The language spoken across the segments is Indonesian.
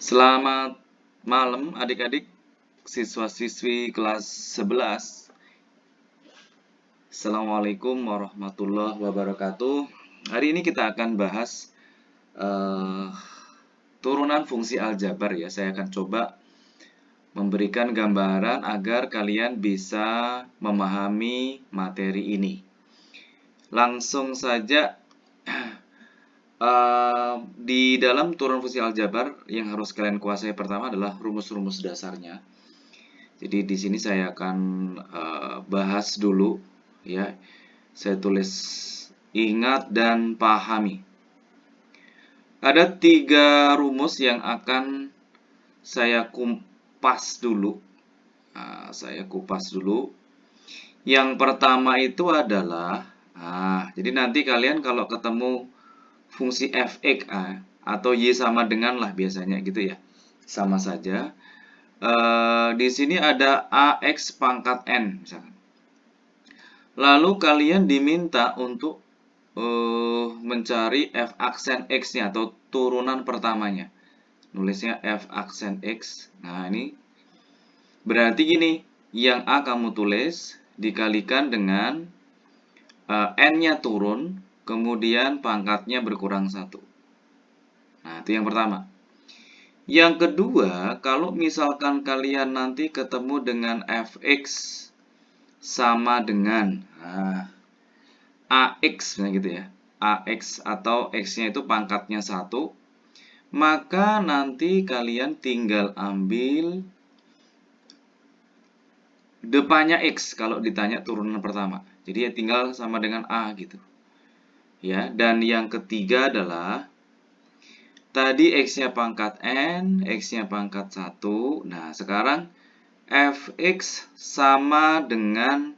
Selamat malam adik-adik siswa-siswi kelas 11. Assalamualaikum warahmatullahi wabarakatuh. Hari ini kita akan bahas eh, turunan fungsi aljabar ya. Saya akan coba memberikan gambaran agar kalian bisa memahami materi ini. Langsung saja di dalam turunan fungsi aljabar yang harus kalian kuasai pertama adalah rumus-rumus dasarnya. Jadi di sini saya akan bahas dulu ya. Saya tulis ingat dan pahami. Ada 3 rumus yang akan saya kupas dulu. Saya kupas dulu. Yang pertama itu adalah, jadi nanti kalian kalau ketemu fungsi f(x) atau y sama dengan lah biasanya gitu ya, sama saja. Di sini ada ax pangkat n misalkan. Lalu kalian diminta untuk mencari f aksen x-nya atau turunan pertamanya. Nulisnya f aksen x. Nah, ini berarti gini, yang a kamu tulis dikalikan dengan n-nya turun, kemudian pangkatnya berkurang 1. Nah, itu yang pertama. Yang kedua, kalau misalkan kalian nanti ketemu dengan fx sama dengan ax, nah gitu ya, ax atau x-nya itu pangkatnya 1, maka nanti kalian tinggal ambil depannya x kalau ditanya turunan pertama. Jadi ya tinggal sama dengan a gitu. Ya, dan yang ketiga adalah tadi x-nya pangkat n, x-nya pangkat 1. Nah, sekarang fx sama dengan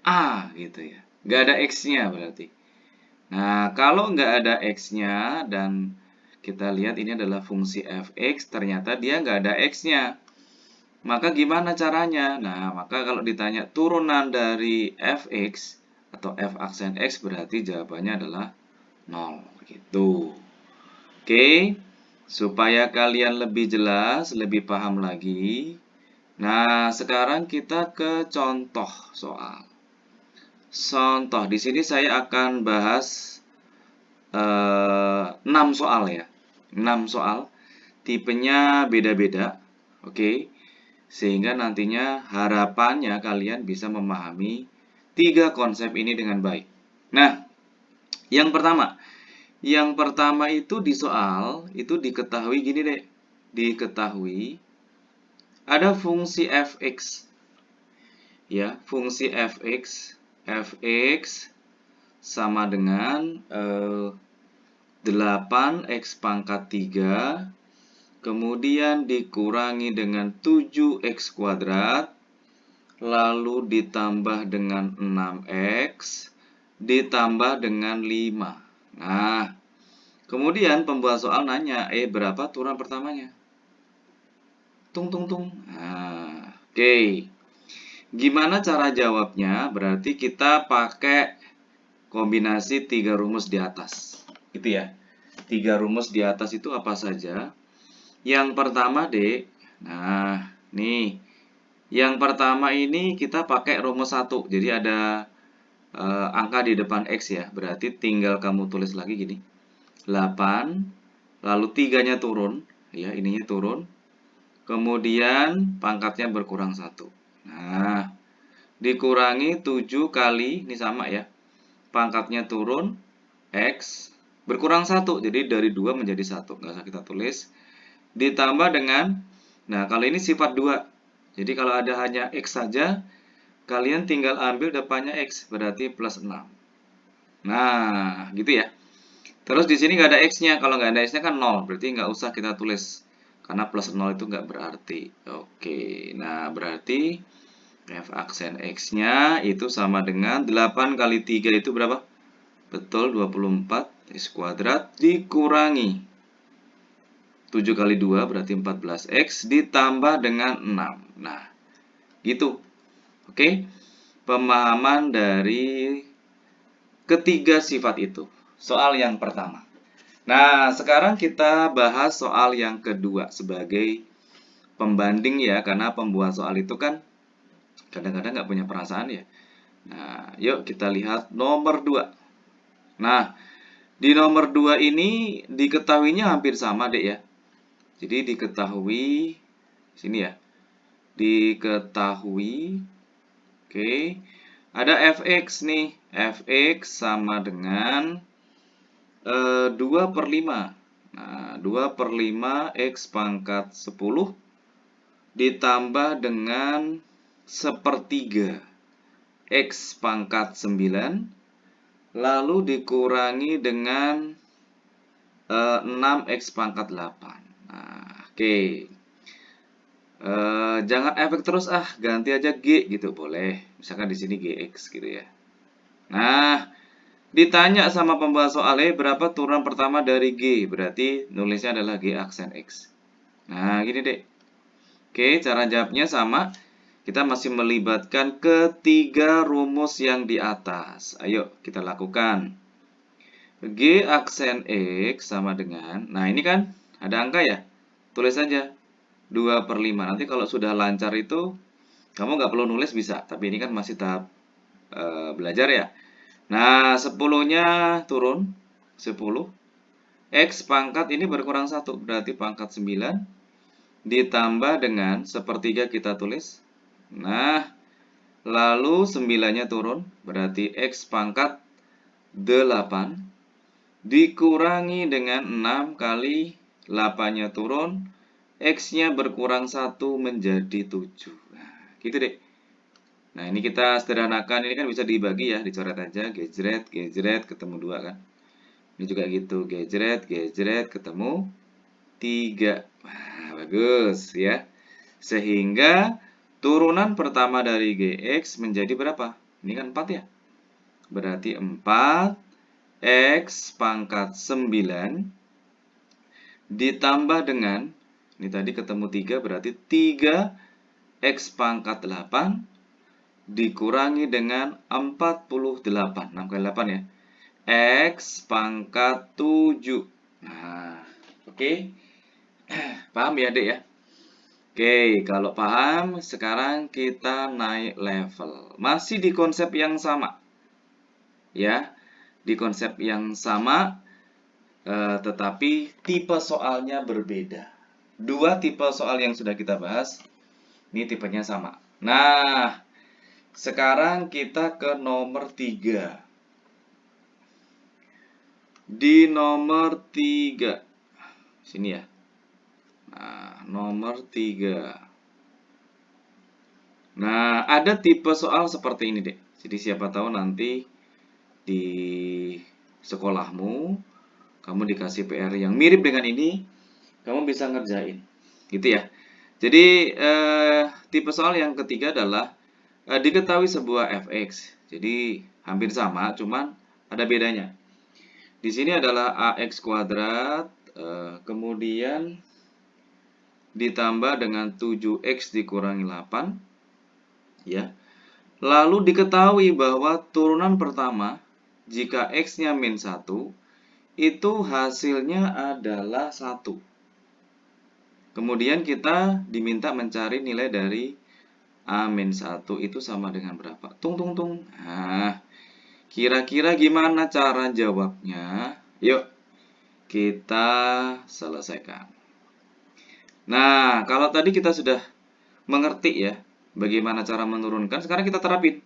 a gitu ya. Nggak ada x-nya berarti. Nah, kalau nggak ada x-nya dan kita lihat ini adalah fungsi fx, ternyata dia nggak ada x-nya. Maka gimana caranya? Nah, maka kalau ditanya turunan dari fx atau f aksen x berarti jawabannya adalah 0 gitu. Oke, supaya kalian lebih jelas, lebih paham lagi. Nah, sekarang kita ke contoh soal. Contoh, di sini saya akan bahas 6 soal ya. 6 soal, tipenya beda-beda. Oke, sehingga nantinya harapannya kalian bisa memahami 3 konsep ini dengan baik. Nah, yang pertama itu di soal, itu diketahui gini deh. Diketahui ada fungsi fx. Ya, fungsi fx sama dengan 8x pangkat 3 kemudian dikurangi dengan 7x kuadrat lalu ditambah dengan 6x ditambah dengan 5. Nah, kemudian pembuat soal nanya, berapa turunan pertamanya? Tung tung tung. Nah, oke. Gimana cara jawabnya? Berarti kita pakai kombinasi 3 rumus di atas. Gitu ya. 3 rumus di atas itu apa saja? Yang pertama, Dek. Nah, nih. Yang pertama ini kita pakai rumus 1. Jadi ada angka di depan x ya. Berarti tinggal kamu tulis lagi gini. 8, lalu 3-nya turun. Ya, ininya turun. Kemudian pangkatnya berkurang 1. Nah, dikurangi 7 kali, ini sama ya. Pangkatnya turun, x, berkurang 1. Jadi dari 2 menjadi 1. Nggak usah kita tulis. Ditambah dengan, nah kalau ini sifat 2. Jadi kalau ada hanya x saja, kalian tinggal ambil depannya x, berarti plus 6. Nah, gitu ya. Terus di sini nggak ada x-nya. Kalau nggak ada x-nya kan 0, berarti nggak usah kita tulis. Karena plus 0 itu nggak berarti. Oke, nah berarti f aksen x-nya itu sama dengan 8 kali 3 itu berapa? Betul, 24 x kuadrat dikurangi 7 kali 2 berarti 14x ditambah dengan 6. Nah, gitu. Oke, pemahaman dari ketiga sifat itu. Soal yang pertama. Nah, sekarang kita bahas soal yang kedua sebagai pembanding ya, karena pembuat soal itu kan kadang-kadang nggak punya perasaan ya. Nah, yuk kita lihat nomor 2. Nah, di nomor 2 ini diketahuinya hampir sama dek ya. Jadi diketahui, sini ya, diketahui, oke, ada fx nih, fx sama dengan 2/5. Nah, 2/5 X pangkat 10 ditambah dengan 1/3 X pangkat 9 lalu dikurangi dengan 6X pangkat 8. Nah, oke. Jangan efek terus ganti aja G gitu boleh. Misalkan di sini GX gitu ya. Nah, ditanya sama pembuat soalnya berapa turunan pertama dari G, berarti nulisnya adalah G aksen X. Nah, gini deh. Oke, cara jawabnya sama. Kita masih melibatkan ketiga rumus yang di atas. Ayo, kita lakukan. G aksen X sama dengan, nah ini kan ada angka ya. Tulis saja 2/5. Nanti kalau sudah lancar itu, kamu nggak perlu nulis bisa. Tapi ini kan masih tahap belajar ya. Nah, 10-nya turun 10. X pangkat ini berkurang 1, berarti pangkat 9. Ditambah dengan 1/3 kita tulis. Nah, lalu 9-nya turun, berarti X pangkat 8. Dikurangi dengan 6 kali 8-nya turun. X-nya berkurang 1 menjadi 7. Nah, gitu deh. Nah, ini kita sederhanakan. Ini kan bisa dibagi ya, dicoret aja. Gejret, gejret, ketemu 2 kan. Ini juga gitu, gejret, gejret, ketemu 3. Nah, bagus ya. Sehingga turunan pertama dari GX menjadi berapa? Ini kan 4 ya. Berarti 4 X pangkat 9 ditambah dengan, ini tadi ketemu 3 berarti 3 X pangkat 8 dikurangi dengan 48. 6 kali 8 ya. X pangkat 7. Nah, oke. Paham ya, Dek ya? Oke, kalau paham, sekarang kita naik level. Masih di konsep yang sama. Ya, di konsep yang sama, tetapi tipe soalnya berbeda. Dua tipe soal yang sudah kita bahas, ini tipenya sama. Nah, sekarang kita ke nomor 3. Di nomor 3, sini ya. Nah, nomor 3. Nah, ada tipe soal seperti ini deh. Jadi siapa tahu nanti di sekolahmu kamu dikasih PR yang mirip dengan ini, kamu bisa ngerjain. Gitu ya. Jadi tipe soal yang ketiga adalah diketahui sebuah fx. Jadi hampir sama, cuman ada bedanya. Di sini adalah ax kuadrat, kemudian ditambah dengan 7x dikurangi 8. Ya. Lalu diketahui bahwa turunan pertama, jika x-nya min 1, itu hasilnya adalah 1. Kemudian kita diminta mencari nilai dari A-1 itu sama dengan berapa? Tung, tung, tung. Nah, kira-kira gimana cara jawabnya? Yuk, kita selesaikan. Nah, kalau tadi kita sudah mengerti ya, bagaimana cara menurunkan, sekarang kita terapin.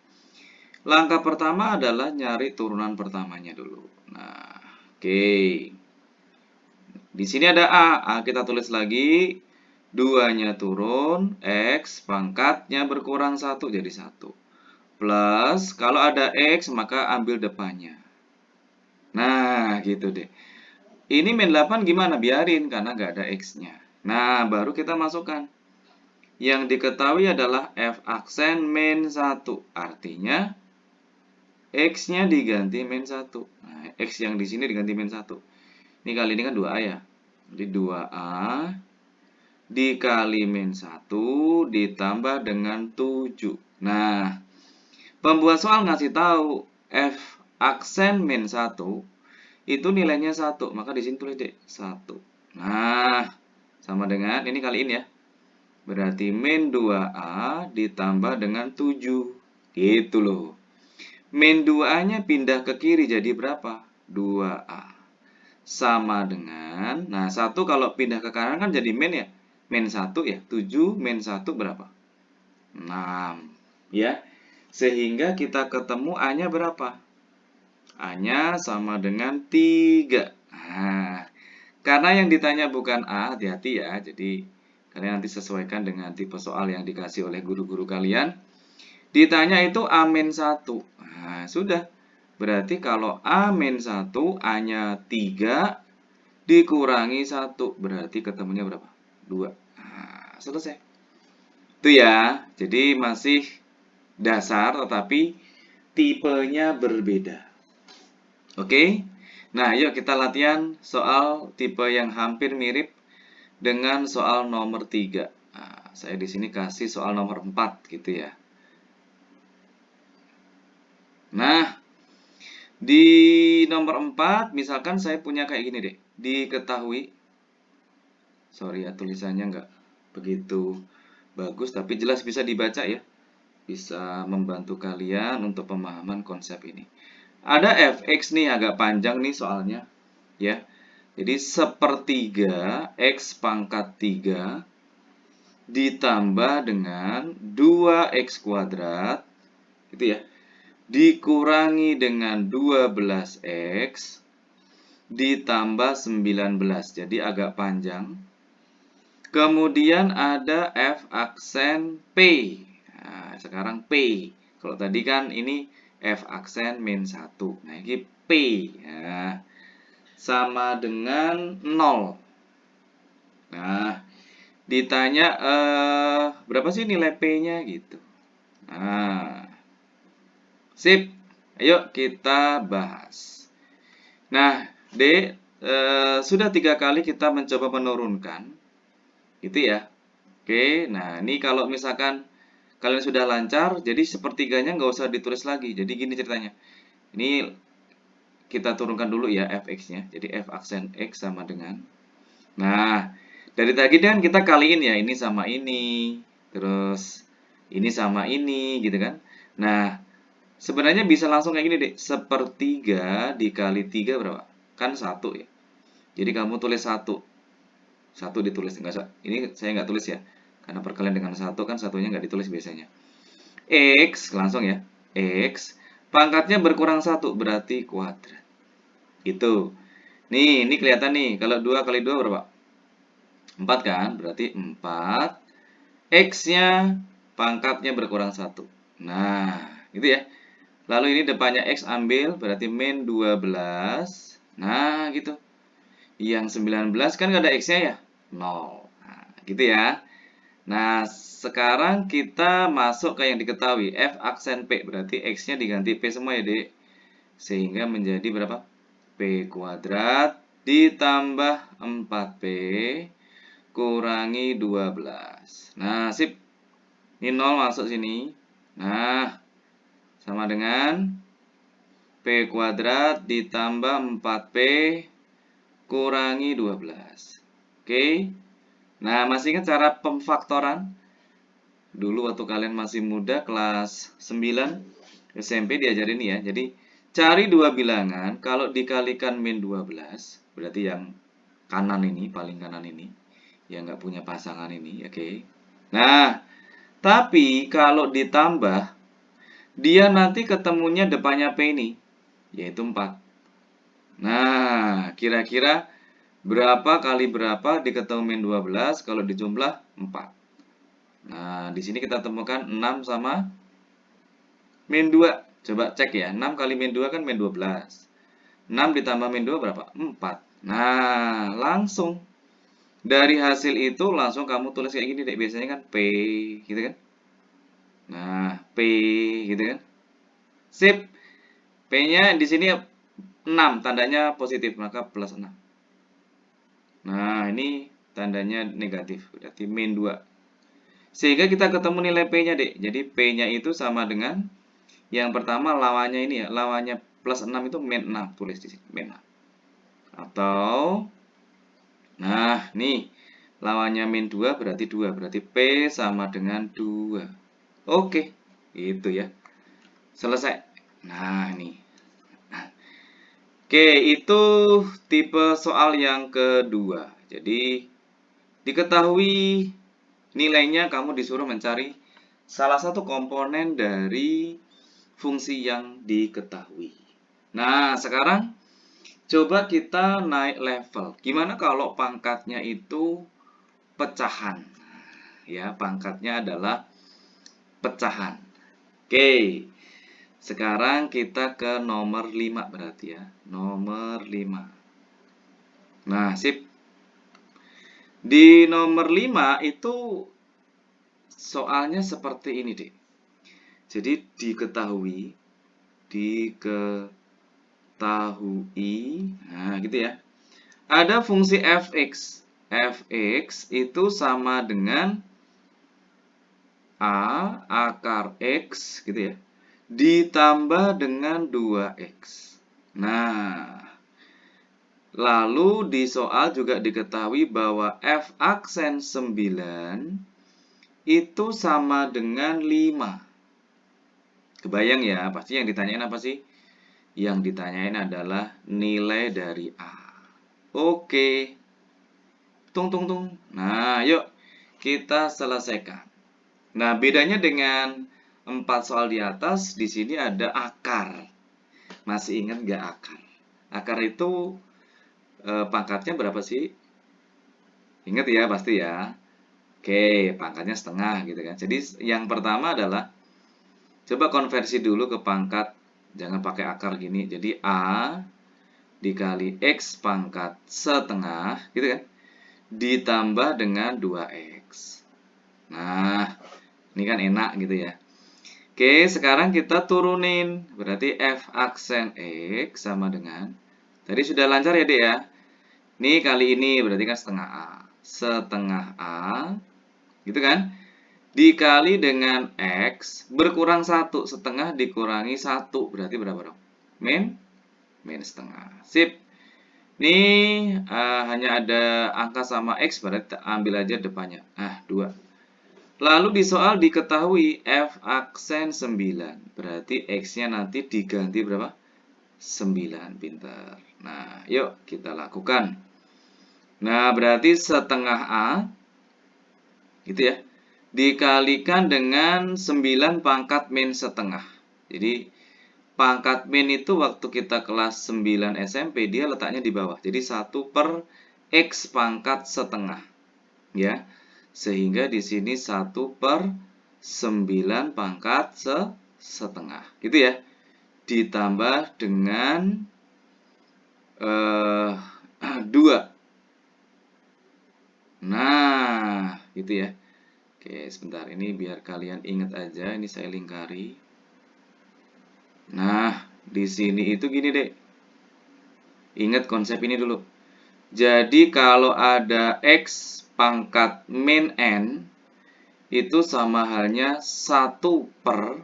Langkah pertama adalah nyari turunan pertamanya dulu. Nah, oke. Di sini ada A kita tulis lagi. 2-nya turun, X pangkatnya berkurang 1 jadi 1. Plus, kalau ada X maka ambil depannya. Nah, gitu deh. Ini min 8 gimana? Biarin, karena nggak ada X-nya. Nah, baru kita masukkan. Yang diketahui adalah F aksen min 1. Artinya, X-nya diganti min 1. Nah, X yang di sini diganti min 1. Ini kali ini kan 2A ya. Jadi 2A dikali min 1 ditambah dengan 7. Nah, pembuat soal ngasih tahu F aksen min 1 itu nilainya 1, maka di sini tulis dek 1. Nah, sama dengan ini kaliin ya. Berarti min 2A ditambah dengan 7. Gitu loh. Min 2A-nya pindah ke kiri jadi berapa? 2A. Sama dengan, nah 1 kalau pindah ke kanan kan jadi min ya. Min 1 ya. 7 min 1 berapa? 6. Ya. Sehingga kita ketemu A-nya berapa? A-nya sama dengan 3. Nah, karena yang ditanya bukan A, hati-hati ya. Jadi, kalian nanti sesuaikan dengan tipe soal yang dikasih oleh guru-guru kalian. Ditanya itu A-1. Nah, sudah. Berarti kalau A-1, A-nya 3 dikurangi 1. Berarti ketemunya berapa? 2. Nah, selesai. Itu ya. Jadi masih dasar tetapi tipenya berbeda. Oke? Nah, yuk kita latihan soal tipe yang hampir mirip dengan soal nomor 3. Nah, saya di sini kasih soal nomor 4 gitu ya. Nah, di nomor 4 misalkan saya punya kayak gini deh. Diketahui, sorry ya tulisannya nggak begitu bagus tapi jelas bisa dibaca ya. Bisa membantu kalian untuk pemahaman konsep ini. Ada fx nih agak panjang nih soalnya ya. Jadi sepertiga x pangkat 3 ditambah dengan 2x kuadrat gitu ya. Dikurangi dengan 12x ditambah 19. Jadi agak panjang. Kemudian ada f aksen P. Nah, sekarang P. Kalau tadi kan ini f aksen min 1. Nah, ini P. Nah, sama dengan 0. Nah, ditanya berapa sih nilai P-nya gitu. Nah, sip. Ayo kita bahas. Nah, D, sudah 3 kali kita mencoba menurunkan. Gitu ya. Oke, nah ini kalau misalkan kalian sudah lancar, jadi sepertiganya nggak usah ditulis lagi. Jadi gini ceritanya. Ini kita turunkan dulu ya fx-nya. Jadi f aksen x sama dengan. Nah, dari tadi kan kita kaliin ya, ini sama ini. Terus ini sama ini gitu kan. Nah, sebenarnya bisa langsung kayak gini deh. Sepertiga dikali 3 berapa? Kan 1 ya. Jadi kamu tulis 1. 1 ditulis. Enggak, ini saya nggak tulis ya. Karena perkalian dengan 1 kan satunya nggak ditulis biasanya. X langsung ya. X pangkatnya berkurang 1 berarti kuadrat. Itu. Nih, ini kelihatan nih. Kalau 2 kali 2 berapa? 4 kan? Berarti 4. X-nya pangkatnya berkurang 1. Nah, gitu ya. Lalu ini depannya X ambil, berarti min 12. Nah, gitu. Yang 19 kan nggak ada X-nya ya? 0. Nah, gitu ya. Nah, sekarang kita masuk ke yang diketahui. F aksen P, berarti X-nya diganti P semua ya, Dek. Sehingga menjadi berapa? P kuadrat ditambah 4P kurangi 12. Nah, sip. Ini 0 masuk sini. Nah, sama dengan P kuadrat ditambah 4P kurangi 12. Oke. Nah, masih ingat cara pemfaktoran? Dulu waktu kalian masih muda, kelas 9 SMP diajarin ya. Jadi, cari dua bilangan, kalau dikalikan min 12, berarti yang kanan ini, paling kanan ini, yang nggak punya pasangan ini, oke. Nah, tapi kalau ditambah, dia nanti ketemunya depannya P ini, yaitu 4. Nah, kira-kira berapa kali berapa diketemu min 12 kalau dijumlah 4. Nah, di sini kita temukan 6 sama min 2. Coba cek ya, 6 kali min 2 kan min 12. 6 ditambah min 2 berapa? 4. Nah, langsung. Dari hasil itu langsung kamu tulis kayak gini deh. Biasanya kan P, gitu kan? Nah, P, gitu kan? Sip. P-nya di sini 6, tandanya positif, maka plus 6. Nah, ini tandanya negatif, berarti min 2. Sehingga kita ketemu nilai P-nya, Dek. Jadi, P-nya itu sama dengan yang pertama lawannya ini ya, lawannya plus 6 itu min 6, tulis di sini, min 6. Atau, nah nih, lawannya min 2 berarti 2. Berarti P sama dengan 2. Oke, itu ya. Selesai. Nah, ini. Oke, itu tipe soal yang kedua. Jadi, diketahui nilainya kamu disuruh mencari salah satu komponen dari fungsi yang diketahui. Nah, sekarang coba kita naik level. Gimana kalau pangkatnya itu pecahan? Ya, pangkatnya adalah pecahan. Oke, sekarang kita ke nomor 5 berarti ya. Nomor 5. Nah, sip. Di nomor 5 itu soalnya seperti ini, Dek. Jadi diketahui, nah gitu ya. Ada fungsi fx. Fx itu sama dengan A akar X gitu ya. Ditambah dengan 2X. Nah, lalu di soal juga diketahui bahwa F aksen 9 itu sama dengan 5. Kebayang ya, pasti yang ditanyain apa sih? Yang ditanyain adalah nilai dari A. Oke. Tung tung tung. Nah, yuk kita selesaikan. Nah, bedanya dengan 4 soal di atas, di sini ada akar. Masih ingat nggak akar? Akar itu pangkatnya berapa sih? Ingat ya, pasti ya. Oke, pangkatnya setengah gitu kan. Jadi yang pertama adalah coba konversi dulu ke pangkat, jangan pakai akar gini. Jadi A dikali X pangkat setengah gitu kan. Ditambah dengan 2X. Nah, ini kan enak gitu ya. Oke, sekarang kita turunin. Berarti F aksen X sama dengan, tadi sudah lancar ya dek ya. Ini kali ini berarti kan setengah A. Setengah A, gitu kan? Dikali dengan X, berkurang 1. Setengah dikurangi 1. Berarti berapa dong? Min setengah. Sip. Ini hanya ada angka sama X, berarti ambil aja depannya. 2. Lalu di soal diketahui F aksen 9. Berarti X-nya nanti diganti berapa? 9. Pintar. Nah, yuk kita lakukan. Nah, berarti setengah A, gitu ya, dikalikan dengan 9 pangkat min setengah. Jadi, pangkat min itu waktu kita kelas 9 SMP, dia letaknya di bawah. Jadi, 1 per X pangkat setengah. Ya, sehingga di sini 1 per 9 pangkat setengah. Gitu ya. Ditambah dengan 2. Nah, gitu ya. Oke, sebentar. Ini biar kalian ingat aja. Ini saya lingkari. Nah, di sini itu gini, Dek. Ingat konsep ini dulu. Jadi, kalau ada X pangkat min N, itu sama halnya 1 per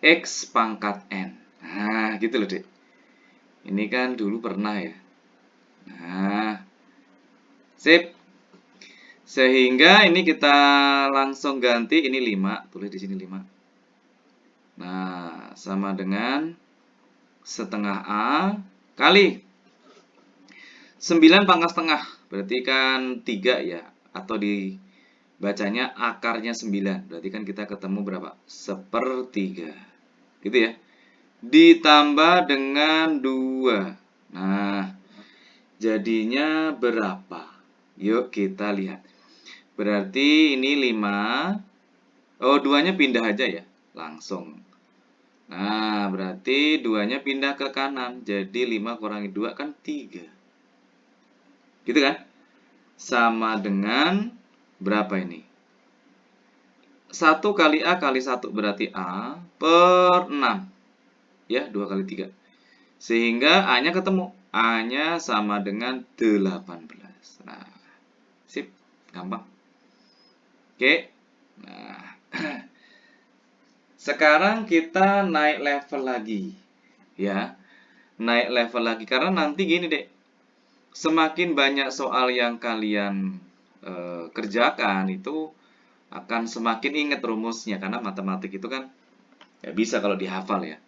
X pangkat N. Nah, gitu loh, Dek. Ini kan dulu pernah ya. Nah, sip. Sehingga ini kita langsung ganti, ini 5, tulis di sini 5. Nah, sama dengan setengah A kali 9 pangkat setengah. Berarti kan 3 ya, atau dibacanya akarnya 9. Berarti kan kita ketemu berapa? 1/3. Gitu ya. Ditambah dengan 2. Nah, jadinya berapa? Yuk kita lihat. Berarti ini 5. Oh, 2-nya pindah aja ya. Langsung. Nah, berarti 2-nya pindah ke kanan. Jadi 5 kurangi 2 kan 3. Gitu kan? Sama dengan berapa ini? 1 kali A kali 1 berarti A per 6. Ya, 2 kali 3. Sehingga A-nya ketemu. A-nya sama dengan 18. Nah, sip. Gampang. Oke. Nah, sekarang kita naik level lagi. Ya, naik level lagi. Karena nanti gini, Dek. semakin banyak soal yang kalian kerjakan, itu akan semakin ingat rumusnya, karena matematik itu kan ya bisa kalau dihafal ya.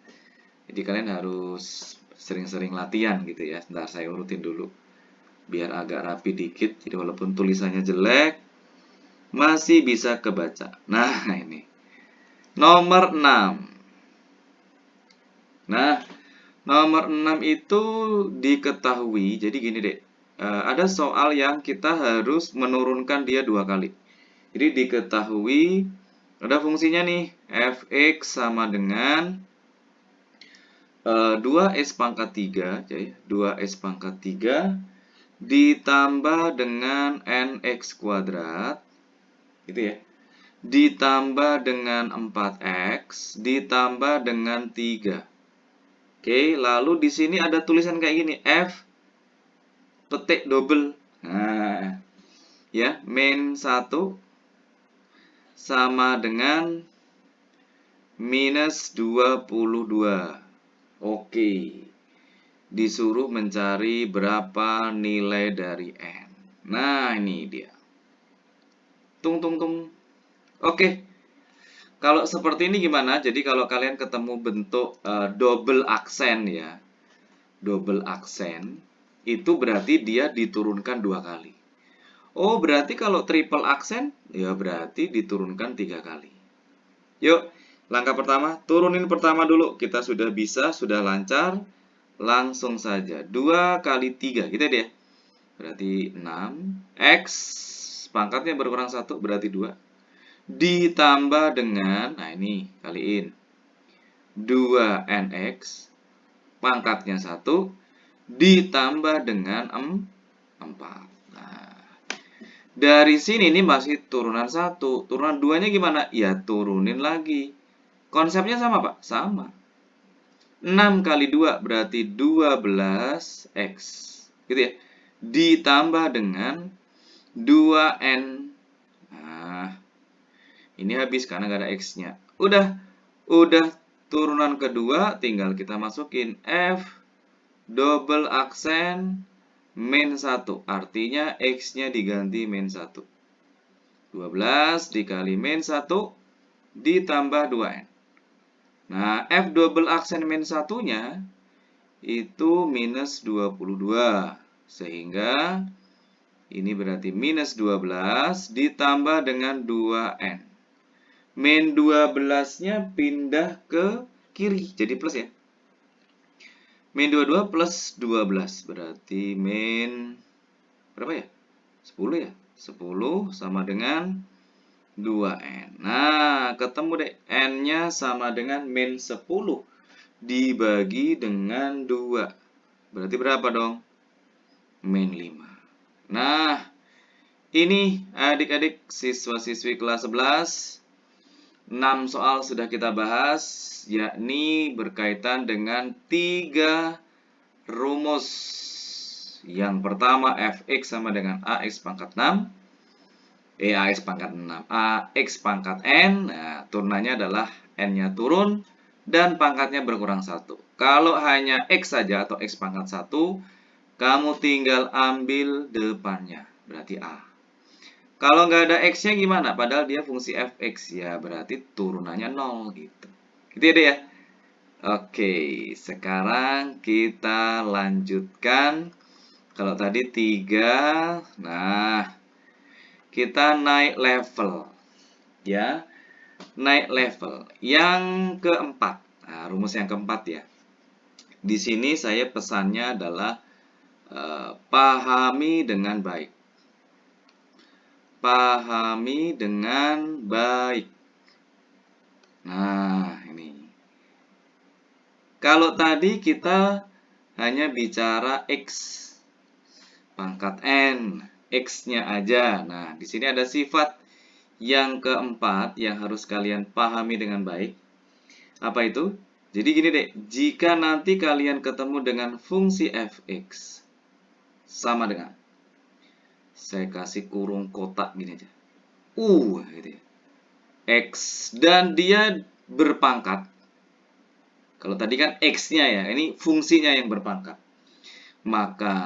Jadi kalian harus sering-sering latihan gitu ya. Sebentar saya urutin dulu biar agak rapi dikit. Jadi walaupun tulisannya jelek masih bisa kebaca. Nah, ini nomor 6. Nah, nomor 6 itu diketahui. Jadi gini deh. Ada soal yang kita harus menurunkan dia 2 kali. Jadi diketahui ada fungsinya nih, fx sama dengan 2s pangkat 3, jadi 2s pangkat 3 ditambah dengan nx kuadrat, gitu ya, ditambah dengan 4x, ditambah dengan 3. Oke, lalu di sini ada tulisan kayak gini, f petik double. Nah, ya, min 1 sama dengan minus 22. Oke. Disuruh mencari berapa nilai dari n. Nah, ini dia. Tung tung tung. Oke. Kalau seperti ini gimana? Jadi kalau kalian ketemu bentuk double aksen ya. Double aksen itu berarti dia diturunkan 2 kali. Oh, berarti kalau triple aksen ya berarti diturunkan 3 kali. Yuk, langkah pertama, turunin pertama dulu. Kita sudah bisa, sudah lancar. Langsung saja. 2 kali 3, gitu deh. Berarti 6. X, pangkatnya berkurang 1, berarti 2. Ditambah dengan, nah ini, kaliin. 2nx, pangkatnya 1. Ditambah dengan 4. Nah, dari sini ini masih turunan 1. Turunan 2-nya gimana? Ya, turunin lagi. Konsepnya sama, Pak? Sama. 6 kali 2 berarti 12x. Gitu ya. Ditambah dengan 2n. Nah, ini habis karena nggak ada x-nya. Udah turunan kedua, tinggal kita masukin f double aksen min 1. Artinya x-nya diganti min 1. 12 dikali min 1 ditambah 2n. Nah, f double aksen min 1-nya itu minus 22. Sehingga ini berarti minus 12 ditambah dengan 2n. Min 12-nya pindah ke kiri, jadi plus ya. Min 22 plus 12, berarti min berapa ya? 10 ya? 10 sama dengan 2n. Nah, ketemu deh. N-nya sama dengan min 10 dibagi dengan 2. Berarti berapa dong? Min 5. Nah, ini adik-adik siswa-siswi kelas 11, 6 soal sudah kita bahas, yakni berkaitan dengan 3 rumus. Yang pertama, fx sama dengan ax pangkat 6. Ax pangkat 6. Ax pangkat n, nah, turunannya adalah n-nya turun dan pangkatnya berkurang 1. Kalau hanya x saja atau x pangkat 1, kamu tinggal ambil depannya, berarti a. Kalau nggak ada x-nya gimana? Padahal dia fungsi fx, ya berarti turunannya 0 gitu. Gitu ya deh ya. Oke, sekarang kita lanjutkan. Kalau tadi 3, nah kita naik level. Ya, naik level. Yang keempat, nah, rumus yang keempat ya. Di sini saya pesannya adalah pahami dengan baik. Pahami dengan baik. Nah, ini. Kalau tadi kita hanya bicara x pangkat n, x-nya aja. Nah, di sini ada sifat yang keempat yang harus kalian pahami dengan baik. Apa itu? Jadi gini deh, jika nanti kalian ketemu dengan fungsi fx sama dengan, saya kasih kurung kotak gini aja, gitu ya, x, dan dia berpangkat. Kalau tadi kan x-nya ya, ini fungsinya yang berpangkat. Maka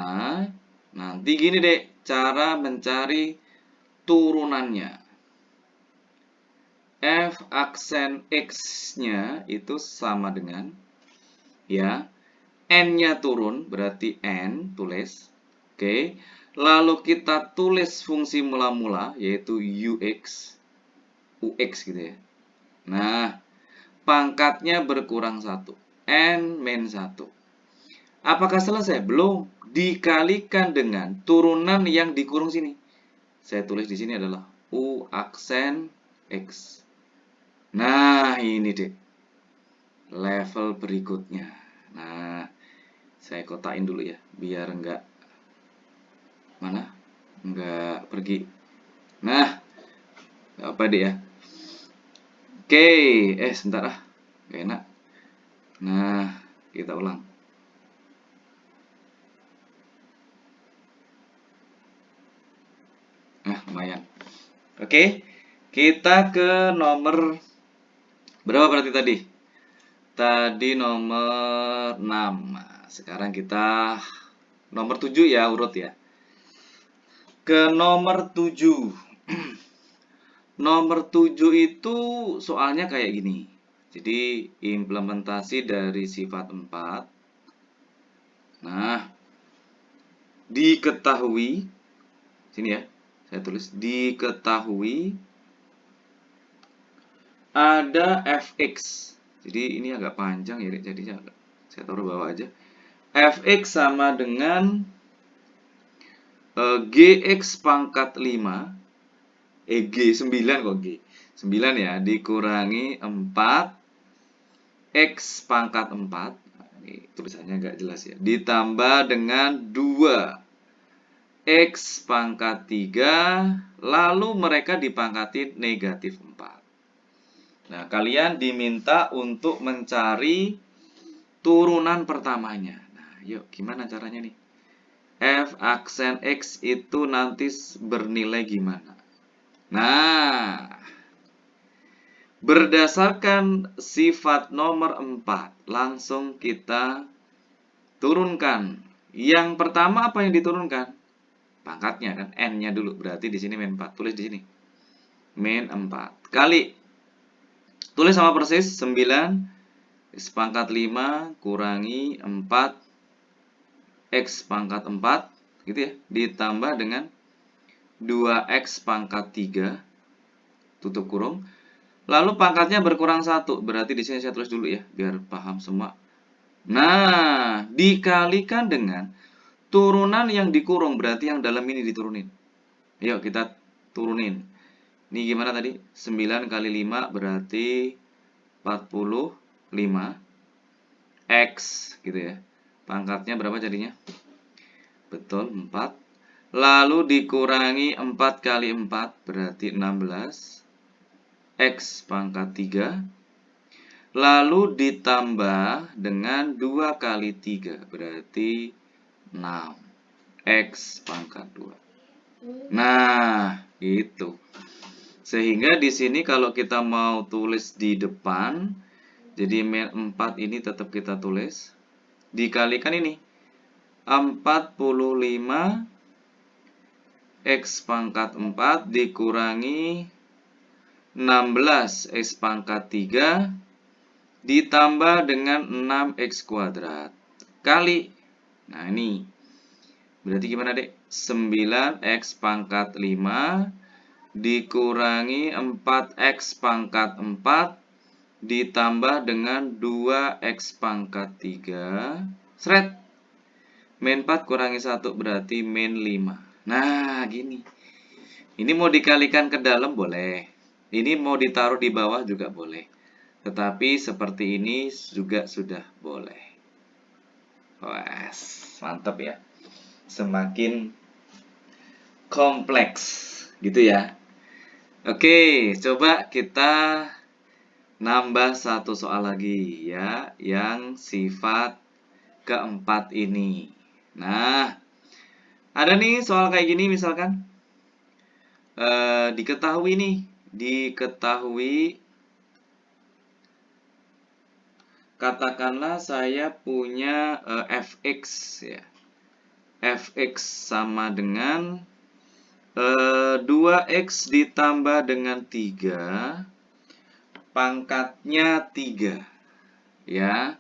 Nanti gini deh, cara mencari turunannya. F aksen X-nya itu sama dengan, ya, N-nya turun, berarti N, tulis. Oke, lalu kita tulis fungsi mula-mula, yaitu UX gitu ya. Nah, pangkatnya berkurang 1, N min 1. Apakah selesai? Belum. Dikalikan dengan turunan yang dikurung sini. Saya tulis di sini adalah U aksen X. Nah, ini deh. Level berikutnya. Nah, saya kotakin dulu ya, biar enggak pergi. Nah, apa deh ya? Oke, sebentar ah. Gak enak. Nah, kita ulang. Nah, lumayan. Oke, kita ke nomor berapa berarti tadi? Tadi nomor 6. Nah, sekarang kita nomor 7 ya, urut ya. Ke nomor 7. Nomor 7 itu soalnya kayak gini. Jadi, implementasi dari sifat 4. Nah, diketahui, sini ya, saya tulis, diketahui ada fx. Jadi ini agak panjang ya, jadinya saya taruh bawah aja. Fx sama dengan gx pangkat 5, G9 kok G. 9 ya, dikurangi 4 x pangkat 4. Ini tulisannya agak jelas ya. Ditambah dengan 2 X pangkat 3, lalu mereka dipangkati negatif 4. Nah, kalian diminta untuk mencari turunan pertamanya. Nah, yuk, gimana caranya nih? F aksen X itu nanti bernilai gimana? Nah, berdasarkan sifat nomor 4, langsung kita turunkan. Yang pertama apa yang diturunkan? Pangkatnya kan, N-nya dulu. Berarti di sini min 4. Tulis di sini. Min 4. Kali. Tulis sama persis. 9. X pangkat 5 kurangi 4. X pangkat 4. Gitu ya. Ditambah dengan 2X pangkat 3. Tutup kurung. Lalu pangkatnya berkurang 1. Berarti di sini saya tulis dulu ya. Biar paham semua. Nah, dikalikan dengan turunan yang dikurung, berarti yang dalam ini diturunin. Yuk kita turunin. Ini gimana tadi? 9 kali 5 berarti 45 X gitu ya. Pangkatnya berapa jadinya? Betul, 4. Lalu dikurangi 4 kali 4 berarti 16 X pangkat 3. Lalu ditambah dengan 2 kali 3 berarti 6 X pangkat 2. Nah, itu. Sehingga di sini kalau kita mau tulis di depan, jadi min 4 ini tetap kita tulis. Dikalikan ini. 45 X pangkat 4 dikurangi 16 X pangkat 3 ditambah dengan 6X kuadrat kali. Nah, ini. Berarti gimana, Dek? 9X pangkat 5 dikurangi 4X pangkat 4 ditambah dengan 2X pangkat 3. Seret. Min 4 kurangi 1 berarti min 5. Nah, gini. Ini mau dikalikan ke dalam boleh. Ini mau ditaruh di bawah juga boleh. Tetapi seperti ini juga sudah boleh. Wah, mantap ya. Semakin kompleks gitu ya. Oke, coba kita nambah satu soal lagi ya, yang sifat keempat ini. Nah, ada nih soal kayak gini misalkan. Diketahui katakanlah saya punya fx ya. fx sama dengan 2x ditambah dengan 3, pangkatnya 3. Ya,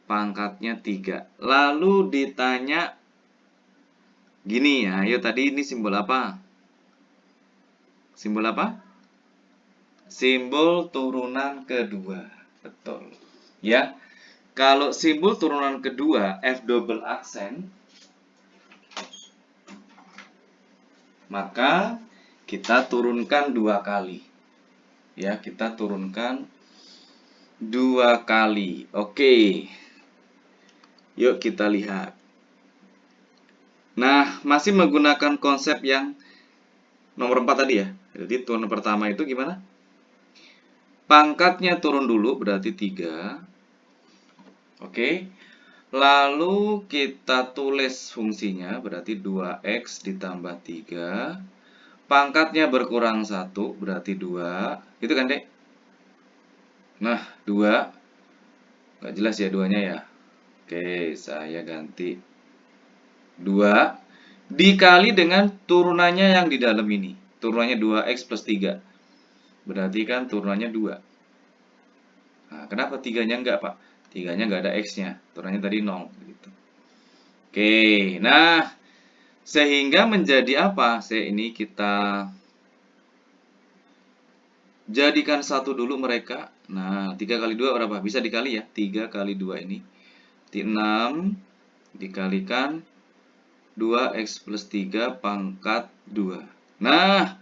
pangkatnya 3. Lalu ditanya gini ya, ayo tadi ini simbol apa? Simbol apa? Simbol turunan kedua. Betul. Ya, kalau simbol turunan kedua, F double aksen, maka kita turunkan 2 kali. Ya, kita turunkan 2 kali. Oke. Yuk kita lihat. Nah, masih menggunakan konsep yang nomor 4 tadi ya. Jadi turunan pertama itu gimana? Pangkatnya turun dulu, berarti 3. Oke. Lalu kita tulis fungsinya, berarti 2x ditambah 3. Pangkatnya berkurang 1, berarti 2. Itu kan, Dek? Nah, 2. Nggak jelas ya 2-nya ya. Oke, saya ganti 2. Dikali dengan turunannya yang di dalam ini. Turunannya 2x plus 3. Berarti kan turunannya 2. Nah, kenapa 3-nya enggak, Pak? 3-nya enggak ada x-nya. Turunannya tadi 0. Gitu. Oke, nah sehingga menjadi apa? Ini kita jadikan 1 dulu mereka. Nah, 3 kali 2 berapa? Bisa dikali ya? 3 kali 2 ini. 6 dikalikan 2x plus 3 pangkat 2. Nah,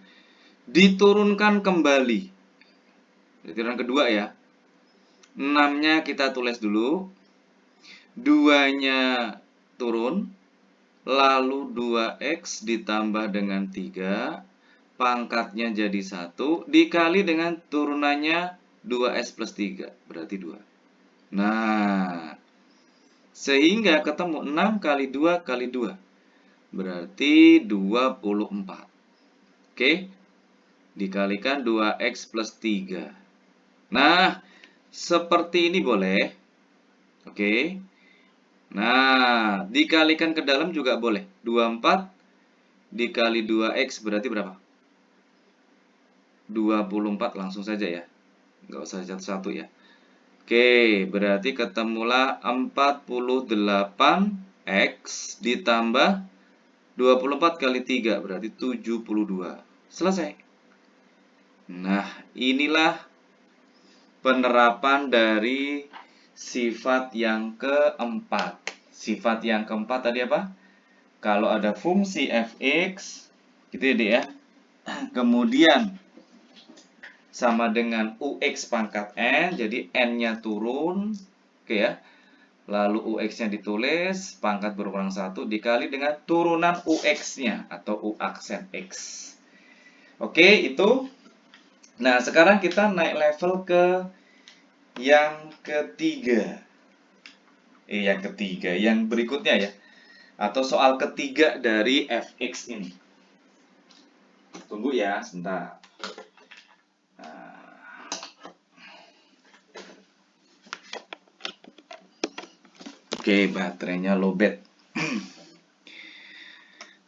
diturunkan kembali. Turunan kedua ya. 6-nya kita tulis dulu. 2-nya turun. Lalu 2x ditambah dengan 3. Pangkatnya jadi 1. Dikali dengan turunannya 2x plus 3. Berarti 2. Nah, sehingga ketemu 6 kali 2 kali 2. Berarti 24. Oke. Dikalikan 2x plus 3. Nah, seperti ini boleh. Oke. Nah, dikalikan ke dalam juga boleh. 24 dikali 2x berarti berapa? 24 langsung saja ya. Nggak usah satu-satu ya. Oke, berarti ketemulah 48x ditambah 24 kali 3 berarti 72. Selesai. Nah, inilah penerapan dari sifat yang keempat. Sifat yang keempat tadi apa? Kalau ada fungsi fx, gitu ya, Dek ya. Kemudian sama dengan ux pangkat n, jadi n-nya turun, oke ya. Lalu ux-nya ditulis, pangkat berkurang 1 dikali dengan turunan ux-nya atau u aksen x. Oke, itu. Nah, sekarang kita naik level ke yang ketiga. Yang ketiga, yang berikutnya ya. Atau soal ketiga dari fx ini. Tunggu ya, sebentar. Oke, baterainya lowbat.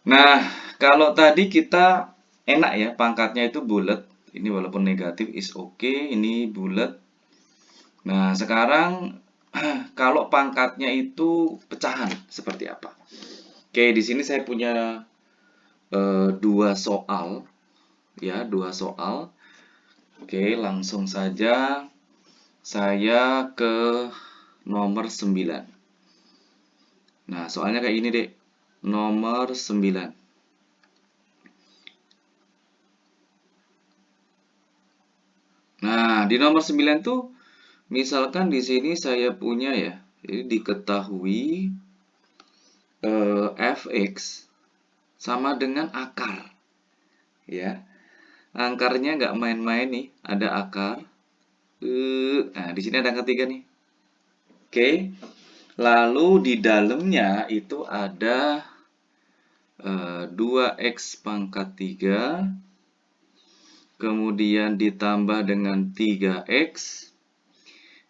Nah, kalau tadi kita enak ya, pangkatnya itu bulat. Ini walaupun negatif is okay, ini bulat. Nah, sekarang kalau pangkatnya itu pecahan seperti apa? Oke, di sini saya punya 2 soal. Ya, 2 soal. Oke, langsung saja saya ke nomor 9. Nah, soalnya kayak ini, Dek. Nomor 9. Nah, di nomor 9 tuh misalkan di sini saya punya ya, jadi diketahui fx sama dengan akar. Ya. Akarnya nggak main-main nih, ada akar. Nah, di sini ada angka 3 nih. Oke. Lalu di dalamnya itu ada 2x pangkat 3. Kemudian ditambah dengan 3x,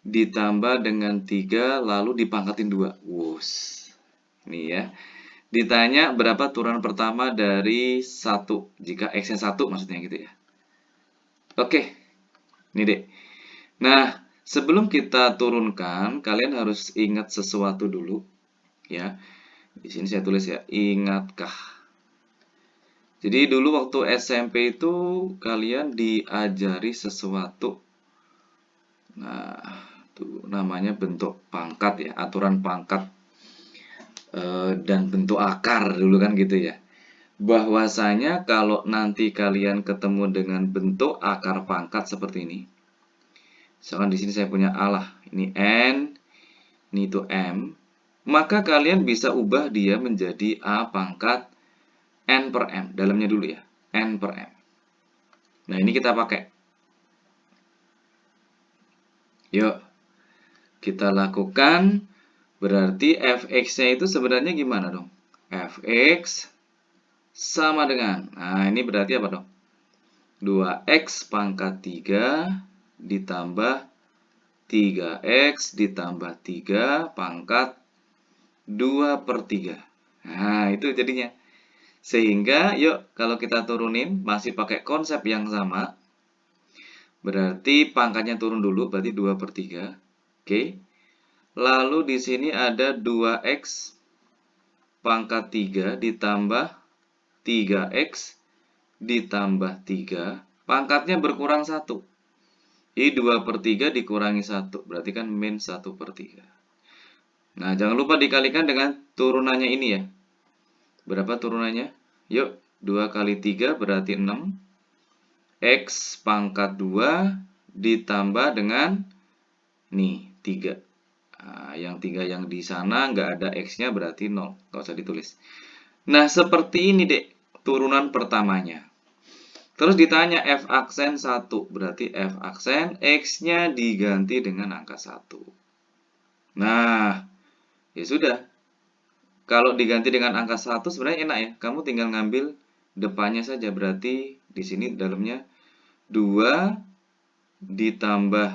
ditambah dengan 3, lalu dipangkatin 2. Wus. Ini ya. Ditanya berapa turunan pertama dari 1, jika X-nya 1 maksudnya gitu ya. Oke, ini deh. Nah, sebelum kita turunkan, kalian harus ingat sesuatu dulu ya. Di sini saya tulis ya, ingatkah. Jadi dulu waktu SMP itu kalian diajari sesuatu. Nah, itu namanya bentuk pangkat ya, aturan pangkat dan bentuk akar dulu kan gitu ya. Bahwasanya kalau nanti kalian ketemu dengan bentuk akar pangkat seperti ini. Misalkan di sini saya punya A lah, ini N, ini itu M. Maka kalian bisa ubah dia menjadi A pangkat N per M. Dalamnya dulu ya, N per M. Nah, ini kita pakai. Yuk, kita lakukan. Berarti fx-nya itu sebenarnya gimana dong? Fx sama dengan, nah ini berarti apa dong? 2x pangkat 3 ditambah 3x ditambah 3 pangkat 2 per 3. Nah, itu jadinya. Sehingga, yuk kalau kita turunin, masih pakai konsep yang sama. Berarti pangkatnya turun dulu, berarti 2 per 3. Oke. Lalu di sini ada 2x pangkat 3 ditambah 3x ditambah 3. Pangkatnya berkurang 1. Ini 2 per 3 dikurangi 1. Berarti kan min 1 per 3. Nah, jangan lupa dikalikan dengan turunannya ini ya. Berapa turunannya? Yuk, 2 kali 3 berarti 6. X pangkat 2 ditambah dengan nih 3. Nah, yang 3 yang di sana nggak ada X-nya berarti 0. Nggak usah ditulis. Nah, seperti ini dek turunan pertamanya. Terus ditanya F aksen 1. Berarti F aksen X-nya diganti dengan angka 1. Nah, ya sudah. Kalau diganti dengan angka 1 sebenarnya enak ya. Kamu tinggal ngambil depannya saja. Berarti di sini dalamnya 2 ditambah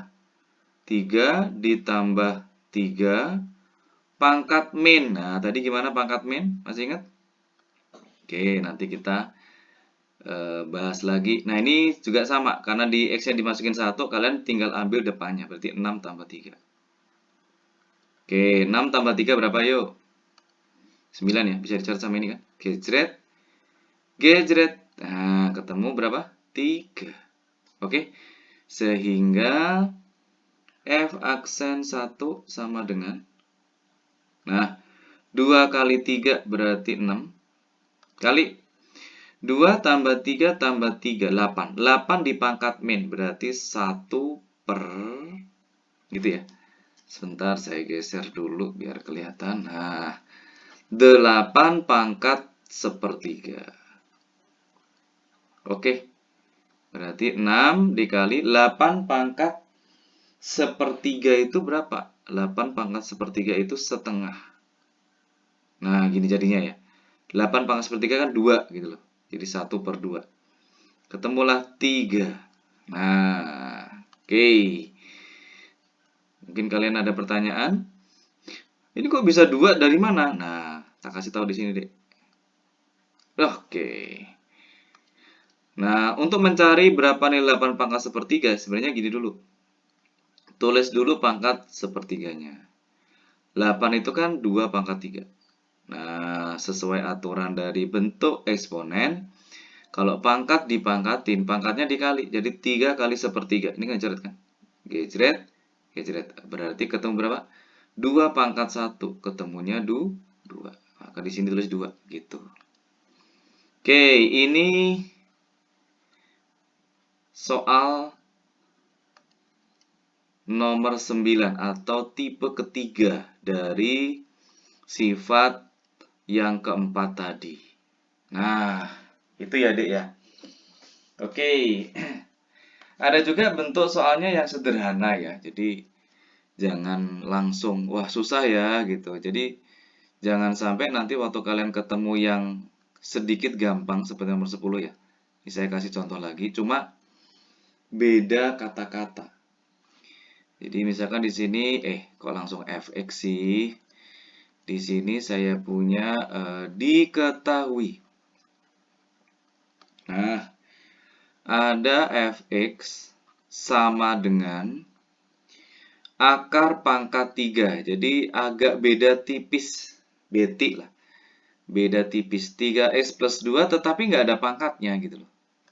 3 ditambah 3 pangkat min. Nah, tadi gimana pangkat min? Masih ingat? Oke, nanti kita bahas lagi. Nah, ini juga sama. Karena di X yang dimasukin 1, kalian tinggal ambil depannya. Berarti 6 tambah 3. Oke, 6 tambah 3 berapa yuk? 9 ya, bisa dicatat sama ini kan? Gejret. Gejret. Nah, ketemu berapa? 3. Oke, sehingga F aksen 1 sama dengan, nah, 2 kali 3 berarti 6. Kali 2 tambah 3 tambah 3, 8. 8 dipangkat min, berarti 1 per, gitu ya. Sebentar, saya geser dulu biar kelihatan. Nah, 8 pangkat sepertiga. Oke, berarti 6 dikali 8 pangkat sepertiga itu berapa? 8 pangkat sepertiga itu setengah. Nah, gini jadinya ya. 8 pangkat sepertiga kan 2 gitu loh. Jadi 1 per 2. Ketemulah 3. Nah, oke. Mungkin kalian ada pertanyaan. Ini kok bisa 2 dari mana? Nah, tak kasih tahu di sini deh. Oke. Nah, untuk mencari berapa nilai 8 pangkat sepertiga, sebenarnya gini dulu. Tulis dulu pangkat sepertiganya. 8 itu kan 2 pangkat 3. Nah, sesuai aturan dari bentuk eksponen, kalau pangkat dipangkatin, pangkatnya dikali. Jadi 3 kali sepertiga. Ini kan coret kan? Gejret, gejret. Berarti ketemu berapa? 2 pangkat 1. Ketemunya 2. Maka di sini tulis 2. Gitu. Oke, ini soal nomor 9 atau tipe ketiga dari sifat yang keempat tadi. Nah, itu ya dek ya. Oke, ada juga bentuk soalnya yang sederhana ya. Jadi jangan langsung, wah susah ya gitu. Jadi jangan sampai nanti waktu kalian ketemu yang sedikit gampang seperti nomor 10 ya. Ini saya kasih contoh lagi, cuma beda kata-kata. Jadi misalkan di sini, kok langsung fx sih? Di sini saya punya diketahui. Nah, ada fx sama dengan akar pangkat 3. Jadi agak beda tipis. Betik lah. Beda tipis. 3x plus 2 tetapi nggak ada pangkatnya gitu loh.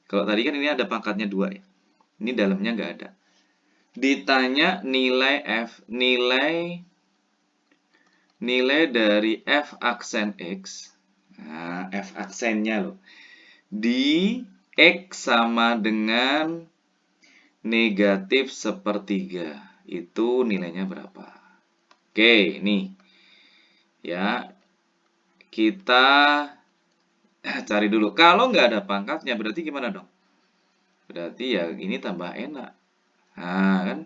Kalau tadi kan ini ada pangkatnya 2 ya. Ini dalamnya nggak ada. Ditanya nilai nilai dari f aksen x. Nah, f aksennya loh. Di x sama dengan negatif sepertiga. Itu nilainya berapa? Oke, nih. Ya, kita cari dulu. Kalau nggak ada pangkatnya, berarti gimana dong? Berarti ya ini tambah enak. Nah, kan?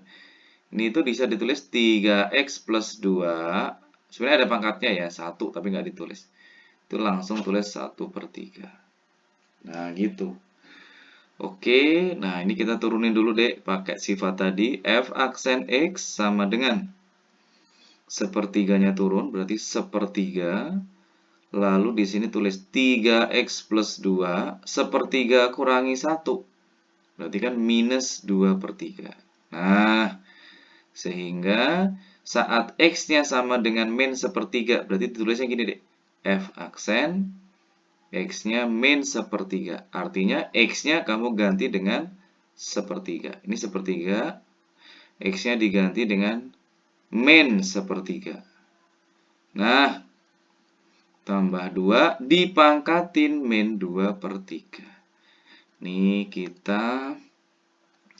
Ini tuh bisa ditulis 3x plus 2. Sebenarnya ada pangkatnya ya, 1, tapi nggak ditulis. Itu langsung tulis 1/3. Nah, gitu. Oke, nah ini kita turunin dulu deh pakai sifat tadi. F aksen X sama dengan sepertiganya turun, berarti sepertiga. Lalu di sini tulis 3x plus 2, sepertiga kurangi 1. Berarti kan minus 2/3. Nah, sehingga saat x-nya sama dengan min sepertiga, berarti ditulisnya gini deh. F aksen, x-nya min sepertiga. Artinya x-nya kamu ganti dengan sepertiga. Ini sepertiga, x-nya diganti dengan min sepertiga. Nah, tambah 2 dipangkatin min 2/3. Nih kita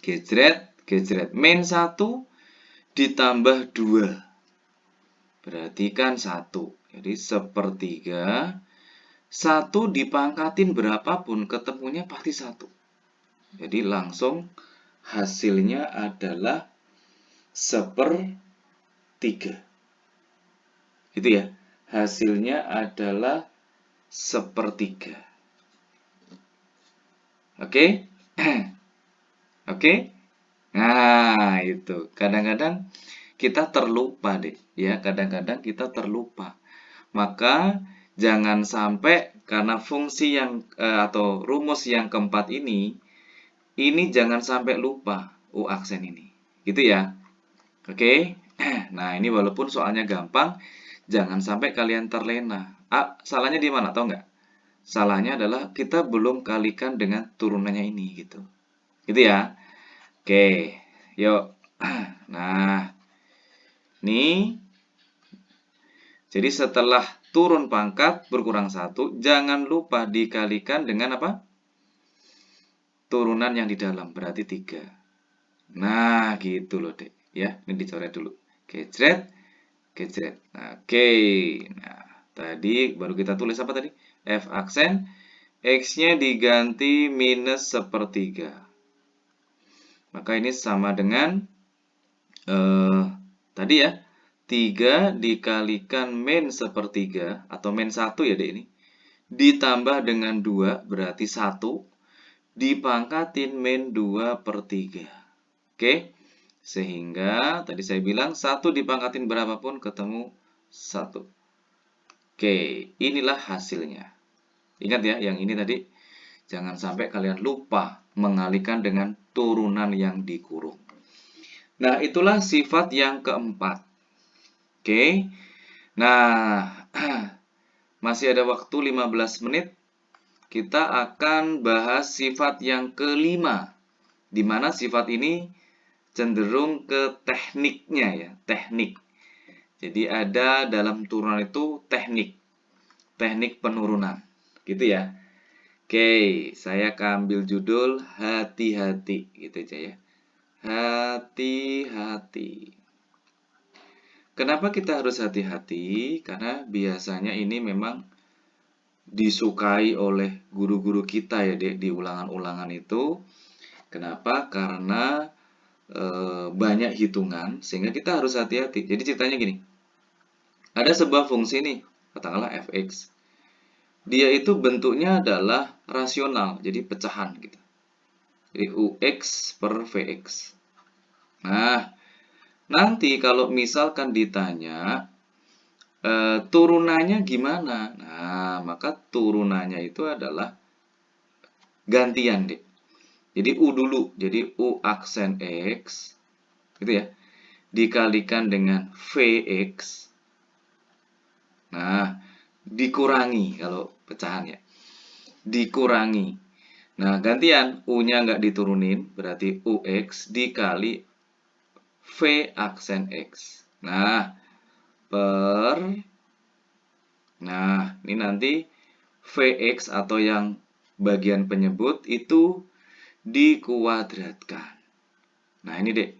gejret. Min 1 ditambah 2. Berarti kan 1. Jadi sepertiga. 1 dipangkatin berapapun ketemunya pasti 1. Jadi langsung hasilnya adalah sepertiga. Gitu ya. Hasilnya adalah sepertiga. Oke? Oke? Nah, itu. Kadang-kadang kita terlupa deh, ya. Kadang-kadang kita terlupa. Maka jangan sampai karena fungsi yang atau rumus yang keempat ini jangan sampai lupa U aksen ini. Gitu ya. Oke? Nah, ini walaupun soalnya gampang, jangan sampai kalian terlena. Salahnya di mana? Tahu nggak? Salahnya adalah kita belum kalikan dengan turunannya ini gitu. Gitu ya. Oke, yuk. Nah, nih. Jadi setelah turun pangkat berkurang 1, jangan lupa dikalikan dengan apa? Turunan yang di dalam, berarti 3. Nah, gitu loh, Dek. Ya, ini dicoret dulu. Gejret. Nah, oke. Nah, tadi baru kita tulis apa tadi? F aksen. X-nya diganti minus sepertiga. Maka ini sama dengan tadi ya, 3 dikalikan min sepertiga, atau min 1 ya dek ini, ditambah dengan 2, berarti 1, dipangkatin min 2/3. Oke, sehingga tadi saya bilang 1 dipangkatin berapapun ketemu 1. Oke, inilah hasilnya. Ingat ya, yang ini tadi, jangan sampai kalian lupa mengalihkan dengan turunan yang dikurung. Nah, itulah sifat yang keempat. Oke. Nah, masih ada waktu 15 menit. Kita akan bahas sifat yang kelima. Di mana sifat ini cenderung ke tekniknya ya, teknik. Jadi ada dalam turunan itu teknik penurunan. Gitu ya. Oke, saya akan ambil judul hati-hati gitu aja ya. Hati-hati. Kenapa kita harus hati-hati? Karena biasanya ini memang disukai oleh guru-guru kita ya di ulangan-ulangan itu. Kenapa? Karena banyak hitungan sehingga kita harus hati-hati. Jadi ceritanya gini. Ada sebuah fungsi nih, katakanlah fx. Dia itu bentuknya adalah rasional, jadi pecahan gitu. Jadi ux per vx. Nah, nanti kalau misalkan ditanya turunannya gimana? Nah, maka turunannya itu adalah gantian deh. Jadi U dulu, jadi U aksen X, gitu ya, dikalikan dengan Vx. Nah, dikurangi kalau pecahan ya. Dikurangi. Nah, gantian U-nya nggak diturunin, berarti UX dikali V aksen X. Nah, ini nanti Vx atau yang bagian penyebut itu dikuadratkan. Nah, ini deh,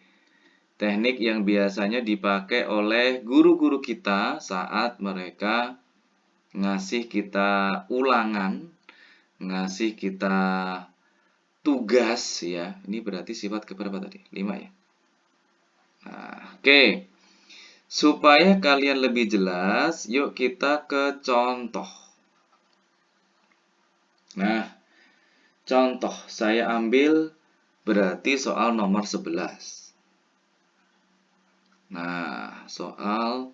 teknik yang biasanya dipakai oleh guru-guru kita saat mereka ngasih kita ulangan, ngasih kita tugas ya. Ini berarti sifat keberapa tadi? 5 ya. Nah, oke. Supaya kalian lebih jelas, yuk kita ke contoh. Nah, contoh saya ambil berarti soal nomor 11. Nah, soal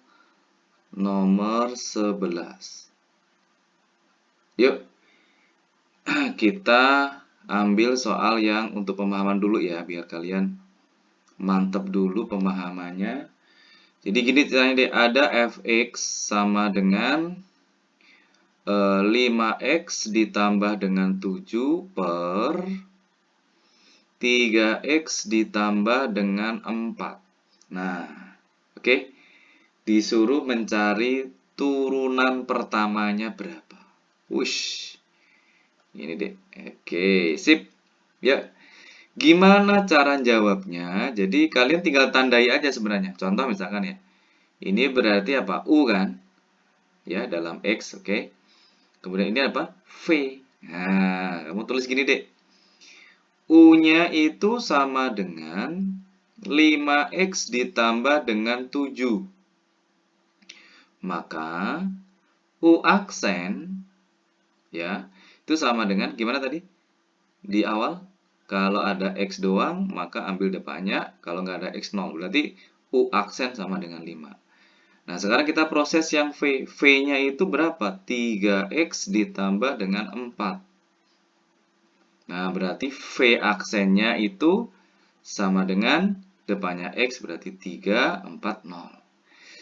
nomor 11. Yuk, kita ambil soal yang untuk pemahaman dulu ya, biar kalian mantep dulu pemahamannya. Jadi gini ceritanya deh, ada fx sama dengan 5x ditambah dengan 7 per 3x ditambah dengan 4. Nah, oke. Disuruh mencari turunan pertamanya berapa. Wush. Ini deh. Oke, sip. Ya. Gimana cara jawabnya? Jadi kalian tinggal tandai aja sebenarnya. Contoh misalkan ya. Ini berarti apa? U kan? Ya, dalam X, oke. Kemudian ini apa? V. Nah, kamu tulis gini deh. U-nya itu sama dengan 5x ditambah dengan 7. Maka U aksen ya, itu sama dengan gimana tadi? Di awal, kalau ada X doang, maka ambil depannya. Kalau nggak ada X 0, berarti U aksen sama dengan 5. Nah, sekarang kita proses yang V. V-nya itu berapa? 3x ditambah dengan 4. Nah, berarti V aksennya itu sama dengan depannya X, berarti 3, 4, 0.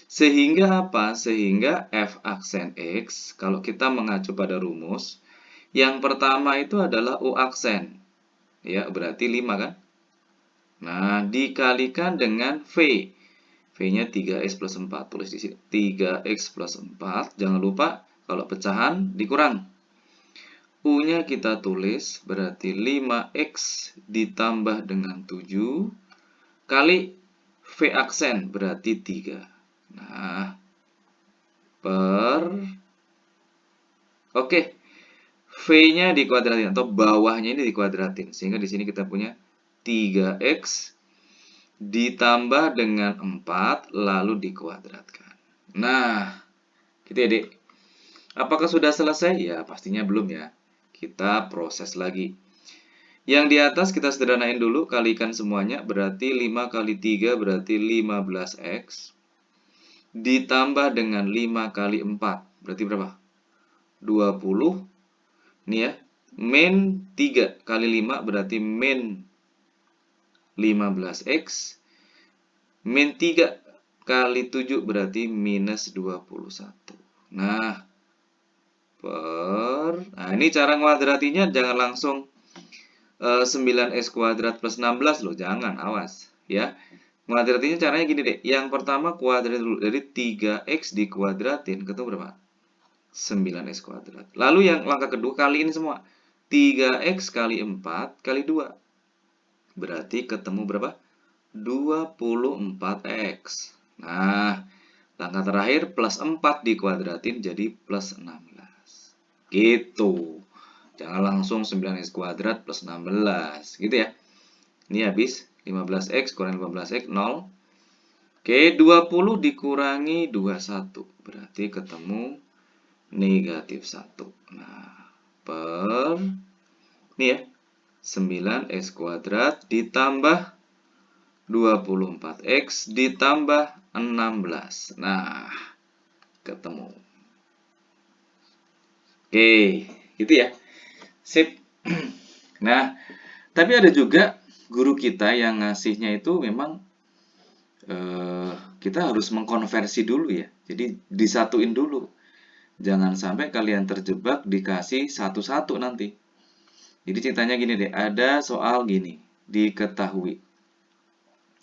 Sehingga apa? Sehingga F aksen X, kalau kita mengacu pada rumus, yang pertama itu adalah U aksen. Ya, berarti 5 kan? Nah, dikalikan dengan V. V-nya 3x plus 4. Tulis di sini. 3x plus 4. Jangan lupa, kalau pecahan dikurang. U-nya kita tulis, berarti 5x ditambah dengan 7. Kali V aksen, berarti 3. Nah, oke. V-nya dikuadratin atau bawahnya ini dikuadratin. Sehingga di sini kita punya 3x ditambah dengan 4 lalu dikuadratkan. Nah, gitu ya, Dek. Apakah sudah selesai? Ya, pastinya belum ya. Kita proses lagi. Yang di atas kita sederhanain dulu, kalikan semuanya, berarti 5 kali 3 berarti 15x. Ditambah dengan 5 kali 4, berarti berapa? 20. Ini ya, min 3 kali 5 berarti min 15x. Min 3 kali 7 berarti minus 21. Nah, ini cara kuadratinya jangan langsung 9x kuadrat plus 16 loh, jangan, awas ya. Kuadratinya caranya gini deh. Yang pertama kuadrat dulu, dari 3x dikuadratin ketemu berapa? 9x kuadrat. Lalu yang langkah kedua kali ini semua. 3x kali 4 kali 2. Berarti ketemu berapa? 24x. Nah, langkah terakhir plus 4 dikuadratin jadi plus 16. Gitu. Jangan langsung 9x kuadrat plus 16. Gitu ya. Ini habis 15x kurangi 15x 0. Oke, 20 dikurangi 21. Berarti ketemu negatif 1. Nah, ini ya. 9x kuadrat ditambah 24x ditambah 16. Nah, ketemu. Oke, gitu ya. Sip. Nah, tapi ada juga guru kita yang ngasihnya itu memang kita harus mengkonversi dulu ya. Jadi disatuin dulu. Jangan sampai kalian terjebak dikasih satu-satu nanti. Jadi ceritanya gini deh, ada soal gini, diketahui.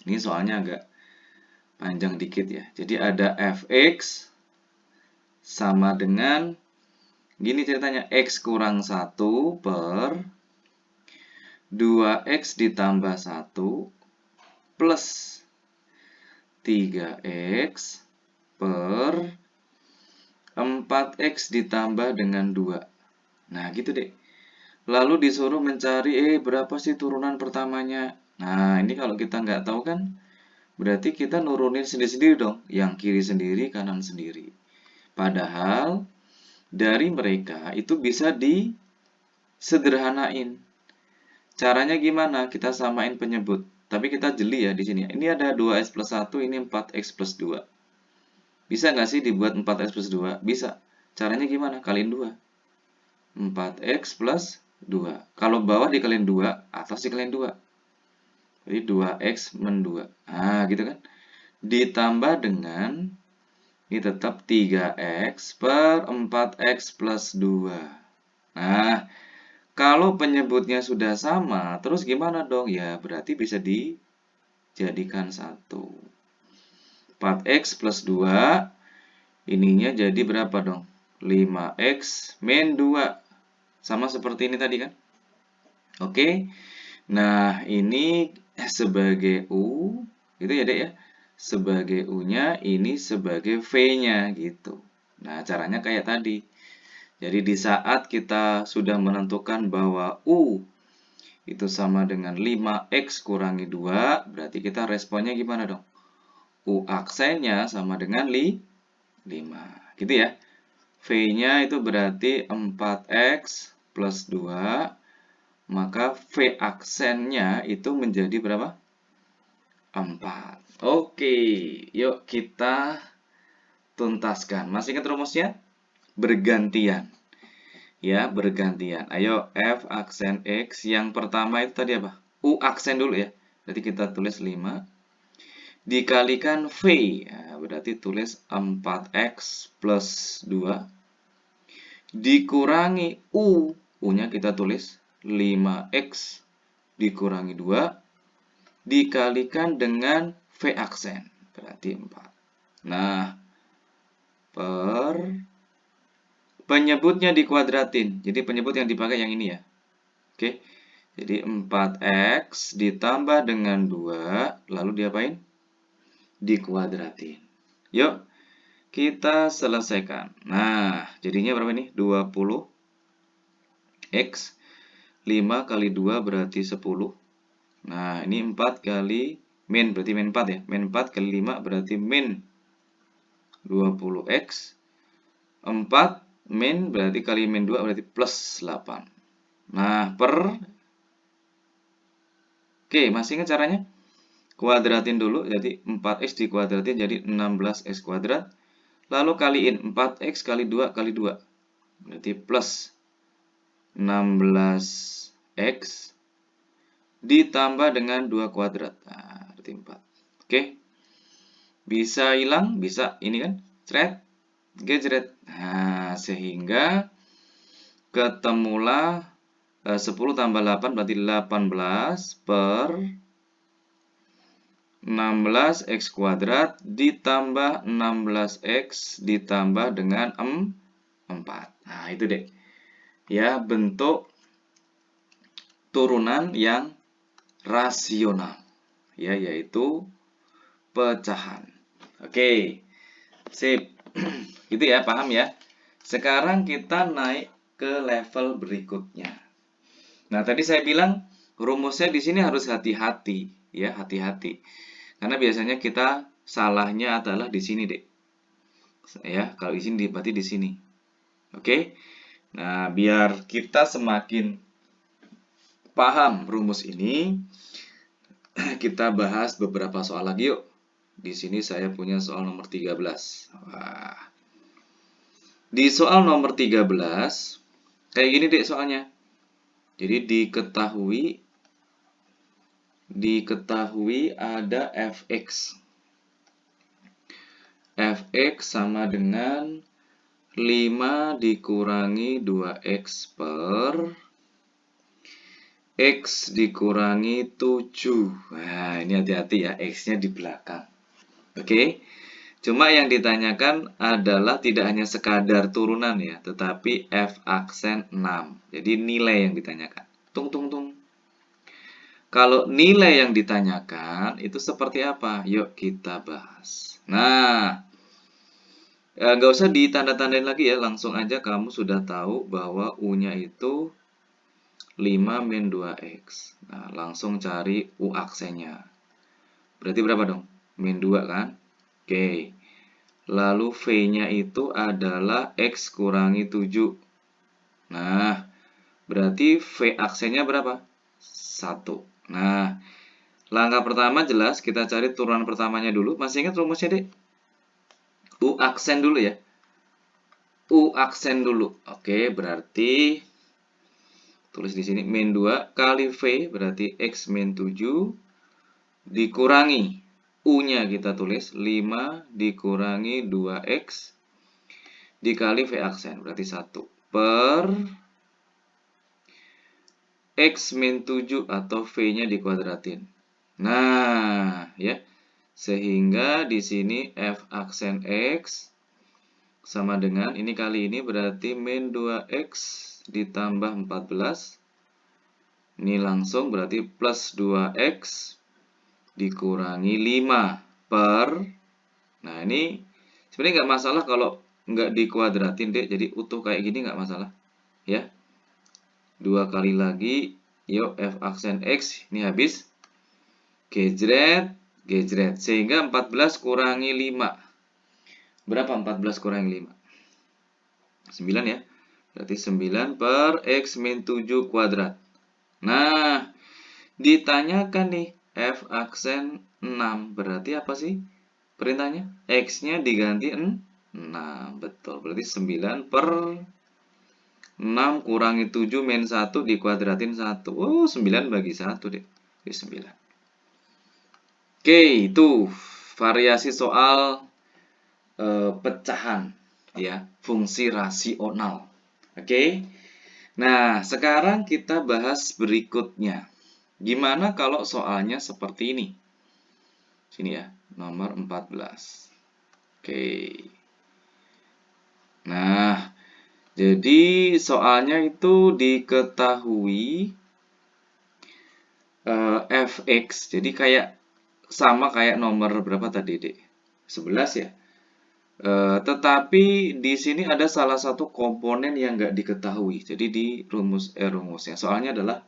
Ini soalnya agak panjang dikit ya. Jadi ada fx sama dengan gini ceritanya, x kurang 1 per 2x ditambah 1 plus 3x per 4x ditambah dengan 2. Nah, gitu deh. Lalu disuruh mencari, berapa sih turunan pertamanya? Nah, ini kalau kita nggak tahu kan, berarti kita nurunin sendiri-sendiri dong. Yang kiri sendiri, kanan sendiri. Padahal, dari mereka itu bisa disederhanain. Caranya gimana? Kita samain penyebut. Tapi kita jeli ya di sini. Ini ada 2x plus 1, ini 4x plus 2. Bisa nggak sih dibuat 4x plus 2? Bisa. Caranya gimana? Kaliin 2. 4x plus 2. Kalau bawah dikaliin 2, atas dikaliin 2. Jadi 2x men 2. Nah, gitu kan. Ditambah dengan, ini tetap 3x per 4x plus 2. Nah, kalau penyebutnya sudah sama, terus gimana dong? Ya, berarti bisa dijadikan 1. 4x plus 2, ininya jadi berapa dong? 5x min 2. Sama seperti ini tadi kan? Oke. Nah, ini sebagai U, gitu ya dek ya. Sebagai U-nya, ini sebagai V-nya gitu. Nah, caranya kayak tadi. Jadi di saat kita sudah menentukan bahwa U itu sama dengan 5x kurangi 2, berarti kita responnya gimana dong? U aksennya sama dengan 5. Gitu ya. V-nya itu berarti 4x plus 2. Maka V aksennya itu menjadi berapa? 4. Oke, yuk kita tuntaskan. Masih ingat rumusnya? Bergantian. Ya, bergantian. Ayo, F aksen X. Yang pertama itu tadi apa? U aksen dulu ya. Berarti kita tulis 5. Dikalikan V. Ya, berarti tulis 4X plus 2. Dikurangi U. U-nya kita tulis 5X dikurangi 2. Dikalikan dengan V aksen. Berarti 4. Nah, per penyebutnya dikuadratin. Jadi penyebut yang dipakai yang ini ya. Oke. Jadi 4x ditambah dengan 2, lalu diapain? Dikuadratin. Yuk, kita selesaikan. Nah, jadinya berapa nih? 20x. 5 kali 2 berarti 10. Nah, ini 4 kali min, berarti min 4 ya. Min 4 kali 5 berarti min 20x. 4 min berarti kali min 2 berarti plus 8. Nah, per... Oke, masih ingat caranya? Kuadratin dulu, jadi 4x dikuadratin jadi 16x kuadrat. Lalu kaliin 4x kali 2 kali 2. Berarti plus 16x ditambah dengan 2 kuadrat. Nah, berarti 4. Oke. Bisa hilang? Bisa. Ini kan? Cret. Gejret. Nah, sehingga ketemulah 10 tambah 8 berarti 18 per 16x kuadrat ditambah 16x ditambah dengan 4. Nah, itu deh. Ya, bentuk turunan yang rasional. Ya, yaitu pecahan. Oke. Sip. Gitu ya, paham ya? Sekarang kita naik ke level berikutnya. Nah, tadi saya bilang rumusnya di sini harus hati-hati, ya, hati-hati. Karena biasanya kita salahnya adalah di sini, Dek. Ya, kalau di sini berarti di sini. Oke? Nah, biar kita semakin paham rumus ini, kita bahas beberapa soal lagi yuk. Di sini saya punya soal nomor 13. Wah. Di soal nomor 13, kayak gini deh soalnya. Jadi diketahui ada fx. Fx sama dengan 5 dikurangi 2x per X dikurangi 7. Nah, ini hati-hati ya, X-nya di belakang. Oke. Cuma yang ditanyakan adalah tidak hanya sekadar turunan ya, tetapi F aksen 6. Jadi nilai yang ditanyakan. Tung, tung, tung. Kalau nilai yang ditanyakan itu seperti apa? Yuk kita bahas. Nah, nggak usah ditanda-tandain lagi ya, langsung aja kamu sudah tahu bahwa U-nya itu 5 min 2x. Nah, langsung cari U aksennya. Berarti berapa dong? Min 2 kan? Oke. Lalu V-nya itu adalah X kurangi 7. Nah, berarti V aksennya berapa? 1. Nah, langkah pertama jelas kita cari turunan pertamanya dulu. Masih ingat rumusnya, Dek? U aksen dulu ya. U aksen dulu. Oke, berarti tulis di sini min 2 kali V berarti X min 7 dikurangi U-nya kita tulis 5 dikurangi 2X dikali V aksen berarti 1 per X min 7 atau V-nya dikuadratin. Nah, ya. Sehingga di sini F aksen X sama dengan ini kali ini berarti min 2X ditambah 14. Ini langsung berarti plus 2X dikurangi 5 per. Nah, ini sebenarnya nggak masalah kalau nggak dikuadratin, Dek. Jadi utuh kayak gini nggak masalah. Ya. 2 kali lagi. Yuk, F aksen X. Ini habis. Gejret. Gejret. Sehingga 14 kurangi 5. Berapa 14 kurangi 5? 9 ya. Berarti 9 per X min 7 kuadrat. Nah, ditanyakan nih F aksen 6. Berarti apa sih perintahnya? X-nya diganti 6. Betul. Berarti 9 per 6 kurangi 7 min 1 dikuadratin 1. Oh, 9 bagi 1 deh. Jadi 9. Oke, itu variasi soal pecahan ya, fungsi rasional. Oke. Nah, sekarang kita bahas berikutnya. Gimana kalau soalnya seperti ini? Sini ya, nomor 14. Oke. Nah, jadi soalnya itu diketahui fx. Jadi kayak sama kayak nomor berapa tadi, Dek? 11 ya. Tetapi di sini ada salah satu komponen yang nggak diketahui. Jadi di rumusnya. Soalnya adalah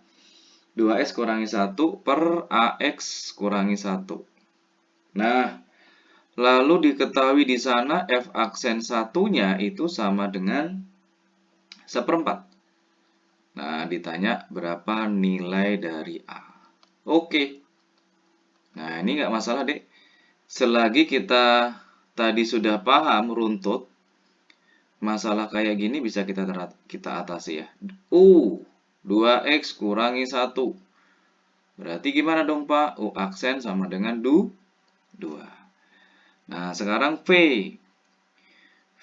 2x kurangi 1 per ax kurangi 1. Nah, lalu diketahui di sana f aksen satunya itu sama dengan 1/4. Nah, ditanya berapa nilai dari A. Oke. Nah, ini nggak masalah, Dek. Selagi kita tadi sudah paham runtut, masalah kayak gini bisa kita atasi ya. 2x kurangi 1. Berarti gimana dong, Pak? U aksen sama dengan 2. Nah, sekarang V.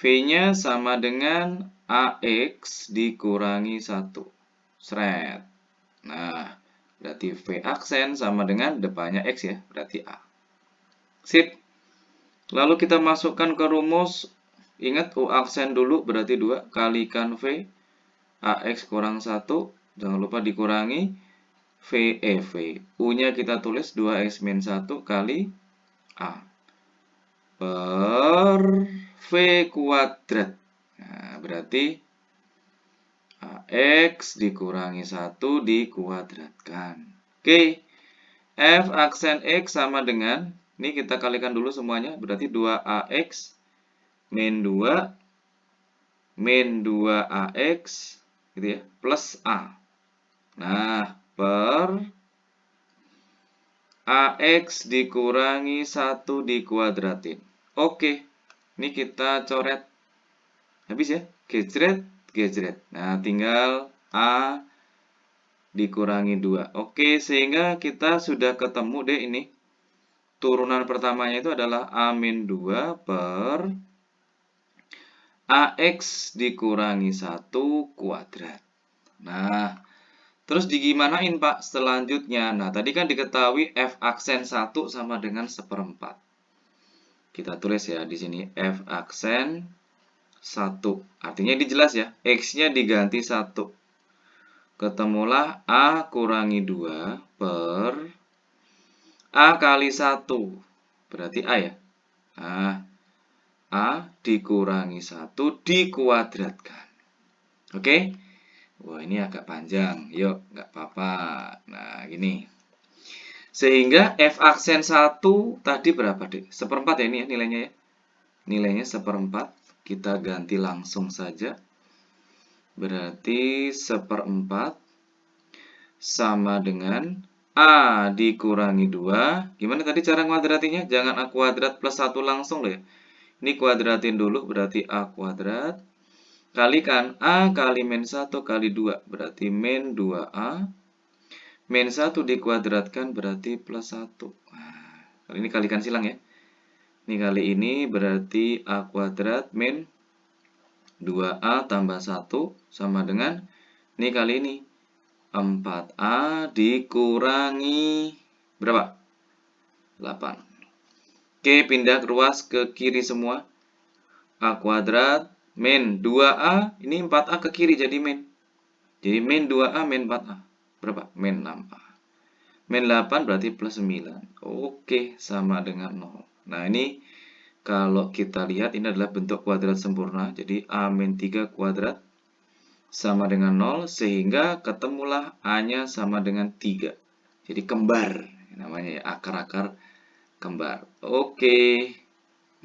V-nya sama dengan AX dikurangi 1. Sret. Nah, berarti V aksen sama dengan depannya X ya. Berarti A. Sip. Lalu kita masukkan ke rumus. Ingat U aksen dulu berarti 2 kalikan V. AX kurang 1. Jangan lupa dikurangi V. U-nya kita tulis 2X min 1 kali A. Per V kuadrat. Nah, berarti AX dikurangi 1 dikuadratkan. Oke. F aksen X sama dengan, ini kita kalikan dulu semuanya, berarti 2AX min 2 min 2AX gitu ya, plus A. Nah, per AX dikurangi 1 dikuadratin. Oke, ini kita coret Habis ya, gejret, gejret. Nah, tinggal A dikurangi 2. Oke, sehingga kita sudah ketemu deh ini. Turunan pertamanya itu adalah A-2 per AX dikurangi 1 kuadrat. Nah, terus digimanain Pak selanjutnya? Nah, tadi kan diketahui F aksen 1 sama dengan 1/4. Kita tulis ya di sini F aksen 1. Artinya ini jelas ya, X-nya diganti 1. Ketemulah A kurangi 2 per A kali 1. Berarti A ya. Nah, A dikurangi 1 dikuadratkan. Oke? Wah, ini agak panjang. Yuk, nggak apa-apa. Nah, gini. Sehingga F aksen 1 tadi berapa, Dek? 1/4 ya ini ya nilainya ya. Nilainya 1/4. Kita ganti langsung saja. Berarti 1/4 sama dengan A dikurangi 2. Gimana tadi cara kuadratinya? Jangan A kuadrat plus 1 langsung loh ya. Ini kuadratin dulu, berarti A kuadrat. Kalikan A kali min 1 kali 2, berarti min 2A. Min 1 dikuadratkan berarti plus 1. Nah, kali ini kalikan silang ya. Ini kali ini berarti A kuadrat min 2A tambah 1 sama dengan, ini kali ini 4A dikurangi berapa? 8. Oke, pindah ruas ke kiri semua. A kuadrat min 2A, ini 4A ke kiri jadi min. Jadi min 2A min 4A. Berapa? Min 6A. Min 8 berarti plus 9. Oke, sama dengan 0. Nah, ini kalau kita lihat ini adalah bentuk kuadrat sempurna. Jadi A min 3 kuadrat sama dengan 0, sehingga ketemulah A-nya sama dengan 3. Jadi kembar, namanya ya, akar-akar kembar. Oke,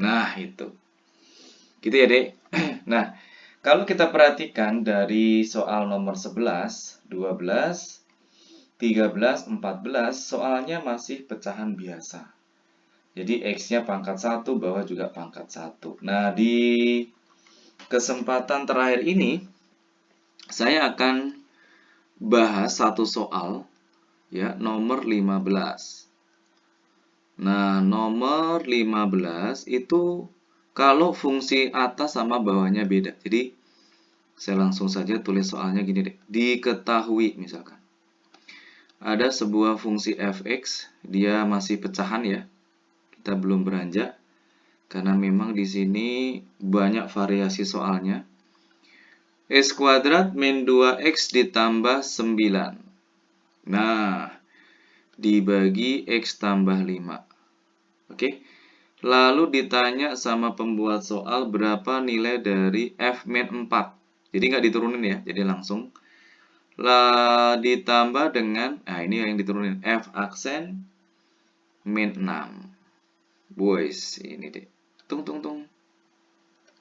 nah itu. Gitu ya, Dek. Nah, kalau kita perhatikan dari soal nomor 11, 12, 13, 14, soalnya masih pecahan biasa. Jadi X-nya pangkat 1, bawah juga pangkat 1. Nah, di kesempatan terakhir ini, saya akan bahas satu soal, ya, nomor 15. Nah, nomor 15 itu kalau fungsi atas sama bawahnya beda. Jadi, saya langsung saja tulis soalnya gini deh. Diketahui misalkan. Ada sebuah fungsi fx, dia masih pecahan ya. Kita belum beranjak. Karena memang di sini banyak variasi soalnya. X kuadrat min 2x ditambah 9. Nah, dibagi X tambah 5. Oke. Lalu ditanya sama pembuat soal berapa nilai dari F min 4. Jadi nggak diturunin ya, jadi langsung. Lah ditambah dengan, nah ini yang diturunin, F aksen min 6. Boys, ini deh. Tung.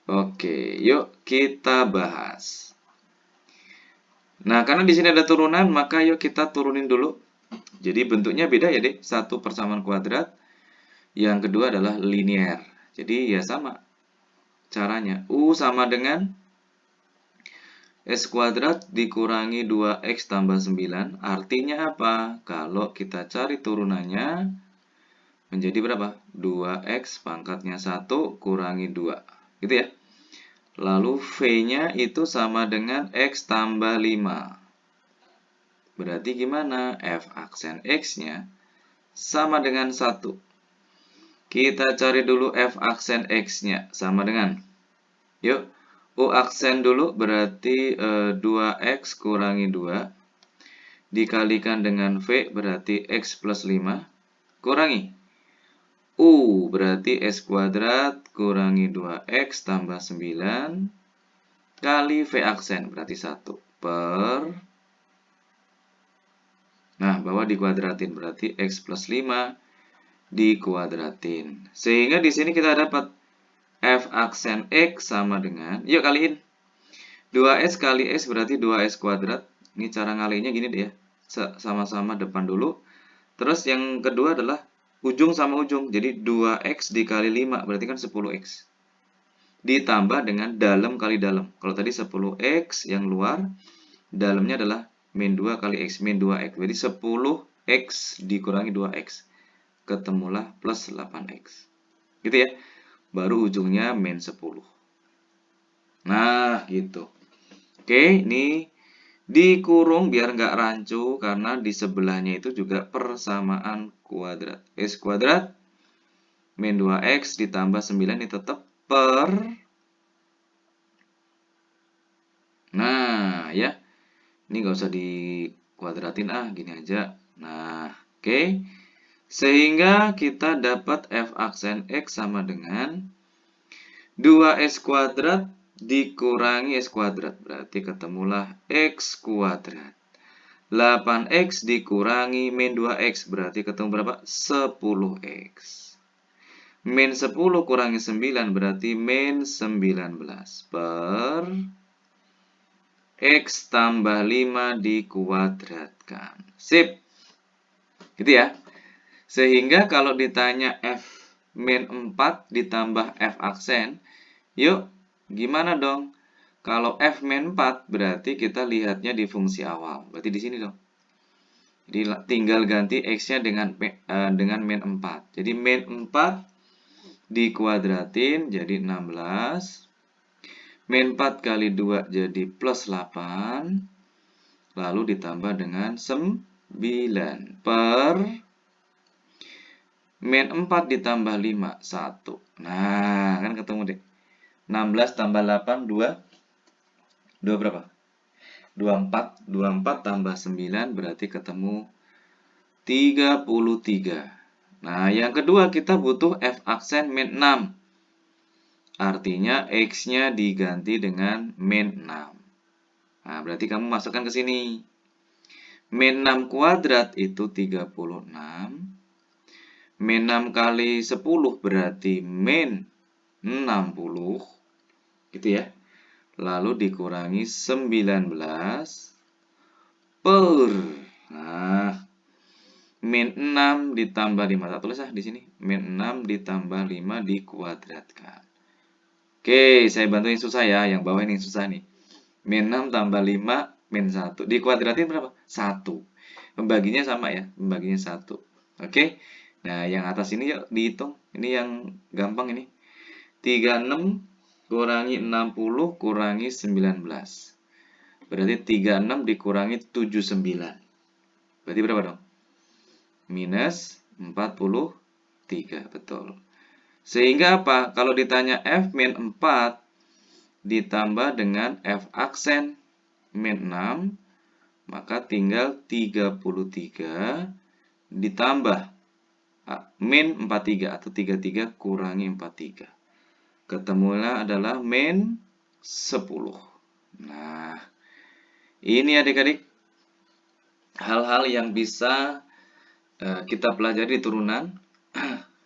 Oke, yuk kita bahas. Nah, karena di sini ada turunan, maka yuk kita turunin dulu. Jadi bentuknya beda ya, Dek. Satu persamaan kuadrat, yang kedua adalah linear. Jadi ya sama caranya. U sama dengan X kuadrat dikurangi 2X tambah 9. Artinya apa? Kalau kita cari turunannya, menjadi berapa? 2X pangkatnya 1 kurangi 2. Gitu ya. Lalu V-nya itu sama dengan X tambah 5. Berarti gimana? F aksen X-nya sama dengan 1. Kita cari dulu F aksen X-nya sama dengan. Yuk, U aksen dulu berarti 2X kurangi 2. Dikalikan dengan V berarti X plus 5. Kurangi. U berarti X kuadrat kurangi 2X tambah 9. Kali V aksen berarti 1 per. Nah, bawah dikuadratin berarti X plus 5 dikuadratin. Sehingga di sini kita dapat F aksen X sama dengan, yuk kaliin. 2S kali S berarti 2S kuadrat. Ini cara ngaliinnya gini deh ya. Sama-sama depan dulu. Terus yang kedua adalah ujung sama ujung. Jadi 2X dikali 5 berarti kan 10X. ditambah dengan dalam kali dalam. Kalau tadi 10x yang luar, dalamnya adalah min 2 kali x, min 2x. Berarti 10x dikurangi 2x. Ketemulah plus 8x. Gitu ya. Baru ujungnya min 10. Nah, gitu. Oke, ini dikurung biar nggak rancu karena di sebelahnya itu juga persamaan kuadrat. X kuadrat min 2x ditambah 9 ini tetap per. Nah, ya. Ini nggak usah dikuadratin gini aja. Nah, oke. Sehingga kita dapat f aksen x sama dengan 2x kuadrat dikurangi x kuadrat. Berarti ketemulah x kuadrat. 8x dikurangi min 2x. Berarti ketemu berapa? 10x. Min 10 kurangi 9 berarti min 19 per x tambah 5 dikuadratkan. Sip. Gitu ya. Sehingga kalau ditanya f min 4 ditambah f aksen, yuk gimana dong? Kalau f min 4 berarti kita lihatnya di fungsi awal. Berarti di sini dong. Jadi tinggal ganti x-nya dengan min 4. Jadi min 4 dikuadratin jadi 16. Min 4 kali 2 jadi plus 8. Lalu ditambah dengan 9 per min 4 ditambah 5, 1. Nah, kan ketemu deh. 16 tambah 8, 2. 2 berapa? 24. 24 tambah 9 berarti ketemu 33. Nah, yang kedua kita butuh f aksen min 6. Artinya x-nya diganti dengan min 6. Nah, berarti kamu masukkan ke sini. Min 6 kuadrat itu 36. Min 6 kali 10 berarti min 60. Gitu ya. Lalu dikurangi 19 per. Nah, min 6 ditambah 5. Tak tulis di sini. Min 6 ditambah 5 dikuadratkan. Oke, saya bantu yang susah ya. Yang bawah ini yang susah nih. Min 6 tambah 5, min 1. Dikuadratin berapa? 1. Pembaginya sama ya. Pembaginya 1. Oke. Nah, yang atas ini yuk dihitung. Ini yang gampang ini. 36 kurangi 60 kurangi 19. Berarti 36 dikurangi 79. Berarti berapa dong? Minus 43. Betul. Sehingga apa? Kalau ditanya f min 4 ditambah dengan f aksen min 6, maka tinggal 33 ditambah min 43 atau 33 kurangi 43. Ketemunya adalah min 10. Nah, ini adik-adik hal-hal yang bisa kita pelajari di turunan.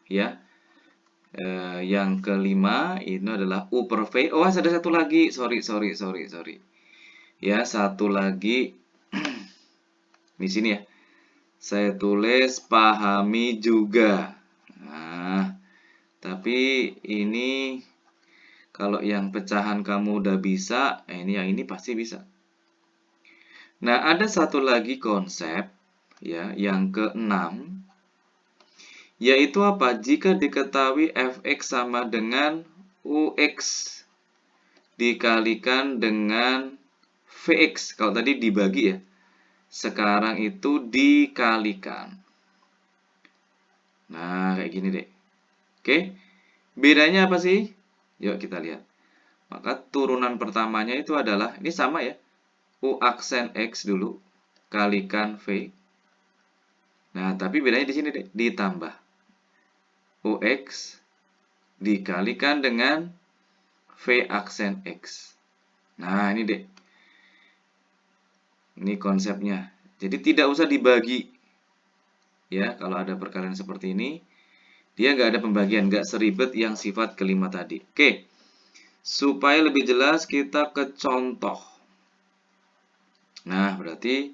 Ya. Yang kelima itu adalah U per V. Oh, ada satu lagi. Sorry. Ya, satu lagi. Di sini ya. Saya tulis pahami juga. Nah, tapi ini kalau yang pecahan kamu udah bisa, ini yang ini pasti bisa. Nah, ada satu lagi konsep ya, yang keenam, yaitu apa? Jika diketahui fx sama dengan ux dikalikan dengan vx. Kalau tadi dibagi ya. Sekarang itu dikalikan. Nah, kayak gini deh. Oke. Bedanya apa sih? Yuk kita lihat. Maka turunan pertamanya itu adalah, ini sama ya. U aksen X dulu. Kalikan V. Nah, tapi bedanya di sini deh. Ditambah. UX dikalikan dengan V aksen X. Nah, ini deh. Ini konsepnya. Jadi tidak usah dibagi. Ya, kalau ada perkalian seperti ini, dia nggak ada pembagian, nggak seribet yang sifat kelima tadi. Oke, supaya lebih jelas kita ke contoh. Nah, berarti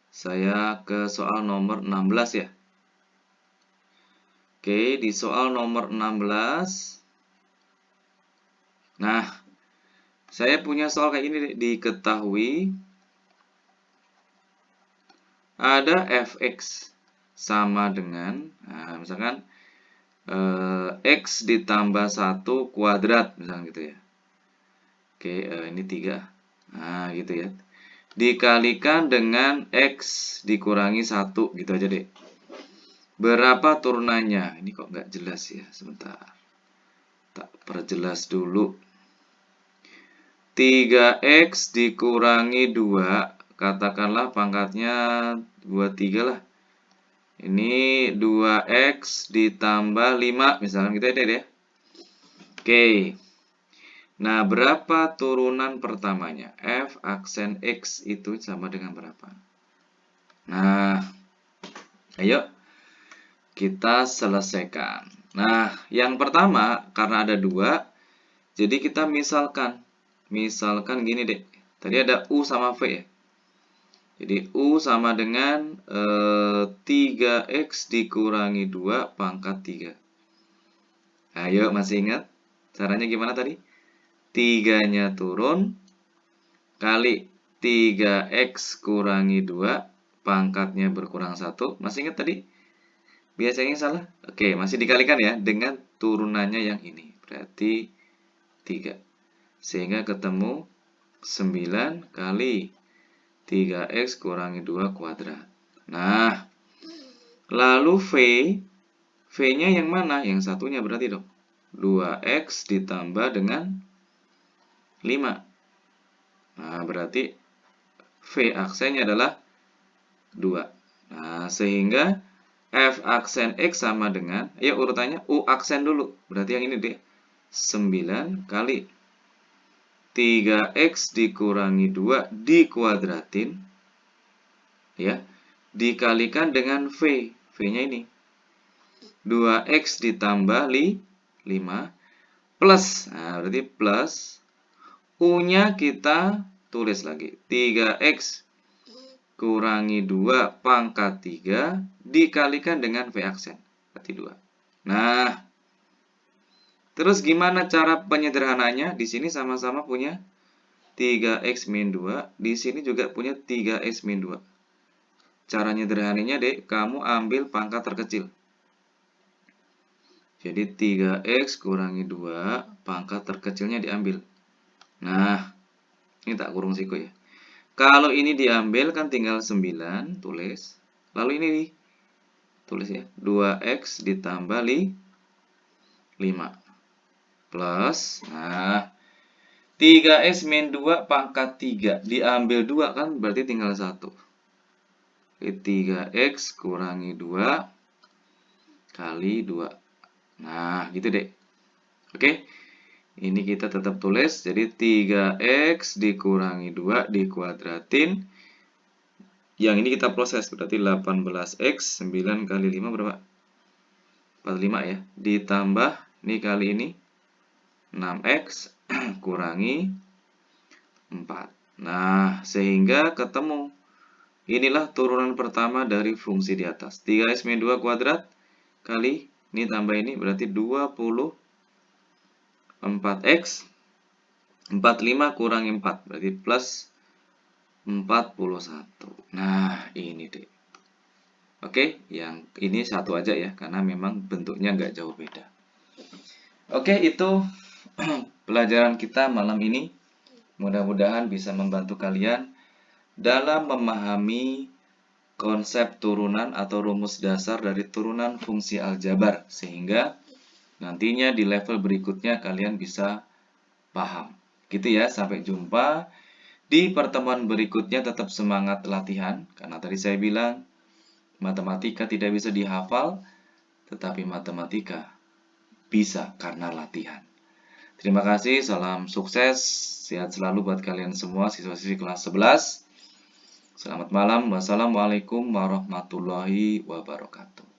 saya ke soal nomor 16 ya. Oke, di soal nomor 16, Nah, saya punya soal kayak gini, diketahui ada fx sama dengan, nah, misalkan x ditambah 1 kuadrat, misalkan gitu ya. Oke, ini 3. Nah, gitu ya. Dikalikan dengan x dikurangi 1, gitu aja deh. Berapa turunannya? Ini kok nggak jelas ya, sebentar. Tak perjelas dulu. 3x dikurangi 2, katakanlah pangkatnya 23 lah. Ini 2x ditambah 5, misalkan gitu ya. Oke. Nah, berapa turunan pertamanya? F aksen X itu sama dengan berapa? Nah, ayo kita selesaikan. Nah, yang pertama, karena ada 2, jadi kita misalkan gini deh. Tadi ada U sama V ya. Jadi U sama dengan 3x dikurangi 2 pangkat 3. Ayo, masih ingat? Caranya gimana tadi? 3-nya turun, kali 3x kurangi 2, pangkatnya berkurang 1. Masih ingat tadi? Biasanya salah? Oke, masih dikalikan ya, dengan turunannya yang ini. Berarti 3. Sehingga ketemu 9 kali 3x kurangi 2 kuadrat. Nah, lalu V-nya yang mana? Yang satunya berarti dong. 2x ditambah dengan 5. Nah, berarti V aksennya adalah 2. Nah, sehingga F aksen X sama dengan, ayo urutannya U aksen dulu. Berarti yang ini deh. 9 kali 3x dikurangi 2 dikuadratin. Ya, dikalikan dengan V. V-nya ini. 2x ditambah 5 plus. Nah, berarti plus. U-nya kita tulis lagi. 3x kurangi 2 pangkat 3 dikalikan dengan V aksen. Berarti 2. Nah, terus gimana cara penyederhananya? Di sini sama-sama punya 3x min 2. Di sini juga punya 3x min 2. Cara nyederhananya, Dek, kamu ambil pangkat terkecil. Jadi 3x kurangi 2, pangkat terkecilnya diambil. Nah, ini tak kurung siku ya. Kalau ini diambil kan tinggal 9, tulis. Lalu ini tulis ya, 2x ditambah 5 plus, nah 3x min 2 pangkat 3 diambil 2 kan berarti tinggal 1. Oke, 3x kurangi 2 kali 2. Nah, gitu deh. Oke, ini kita tetap tulis. Jadi 3x dikurangi 2 dikuadratin. Yang ini kita proses, berarti 18x, 9 kali 5 berapa? 45 ya. Ditambah, ini kali ini, 6x kurangi 4. Nah, sehingga ketemu. Inilah turunan pertama dari fungsi di atas. 3x min 2 kuadrat kali, ini tambah ini, berarti 24x. 45 kurangi 4, berarti plus 41. Nah, ini deh. Oke, yang ini satu aja ya, karena memang bentuknya nggak jauh beda. Oke, itu pelajaran kita malam ini. Mudah-mudahan bisa membantu kalian dalam memahami konsep turunan atau rumus dasar dari turunan fungsi aljabar. Sehingga nantinya di level berikutnya kalian bisa paham. Gitu ya, sampai jumpa. Di pertemuan berikutnya tetap semangat latihan, karena tadi saya bilang matematika tidak bisa dihafal, tetapi matematika bisa karena latihan. Terima kasih, salam sukses, sehat selalu buat kalian semua siswa-siswi kelas 11. Selamat malam, wassalamualaikum warahmatullahi wabarakatuh.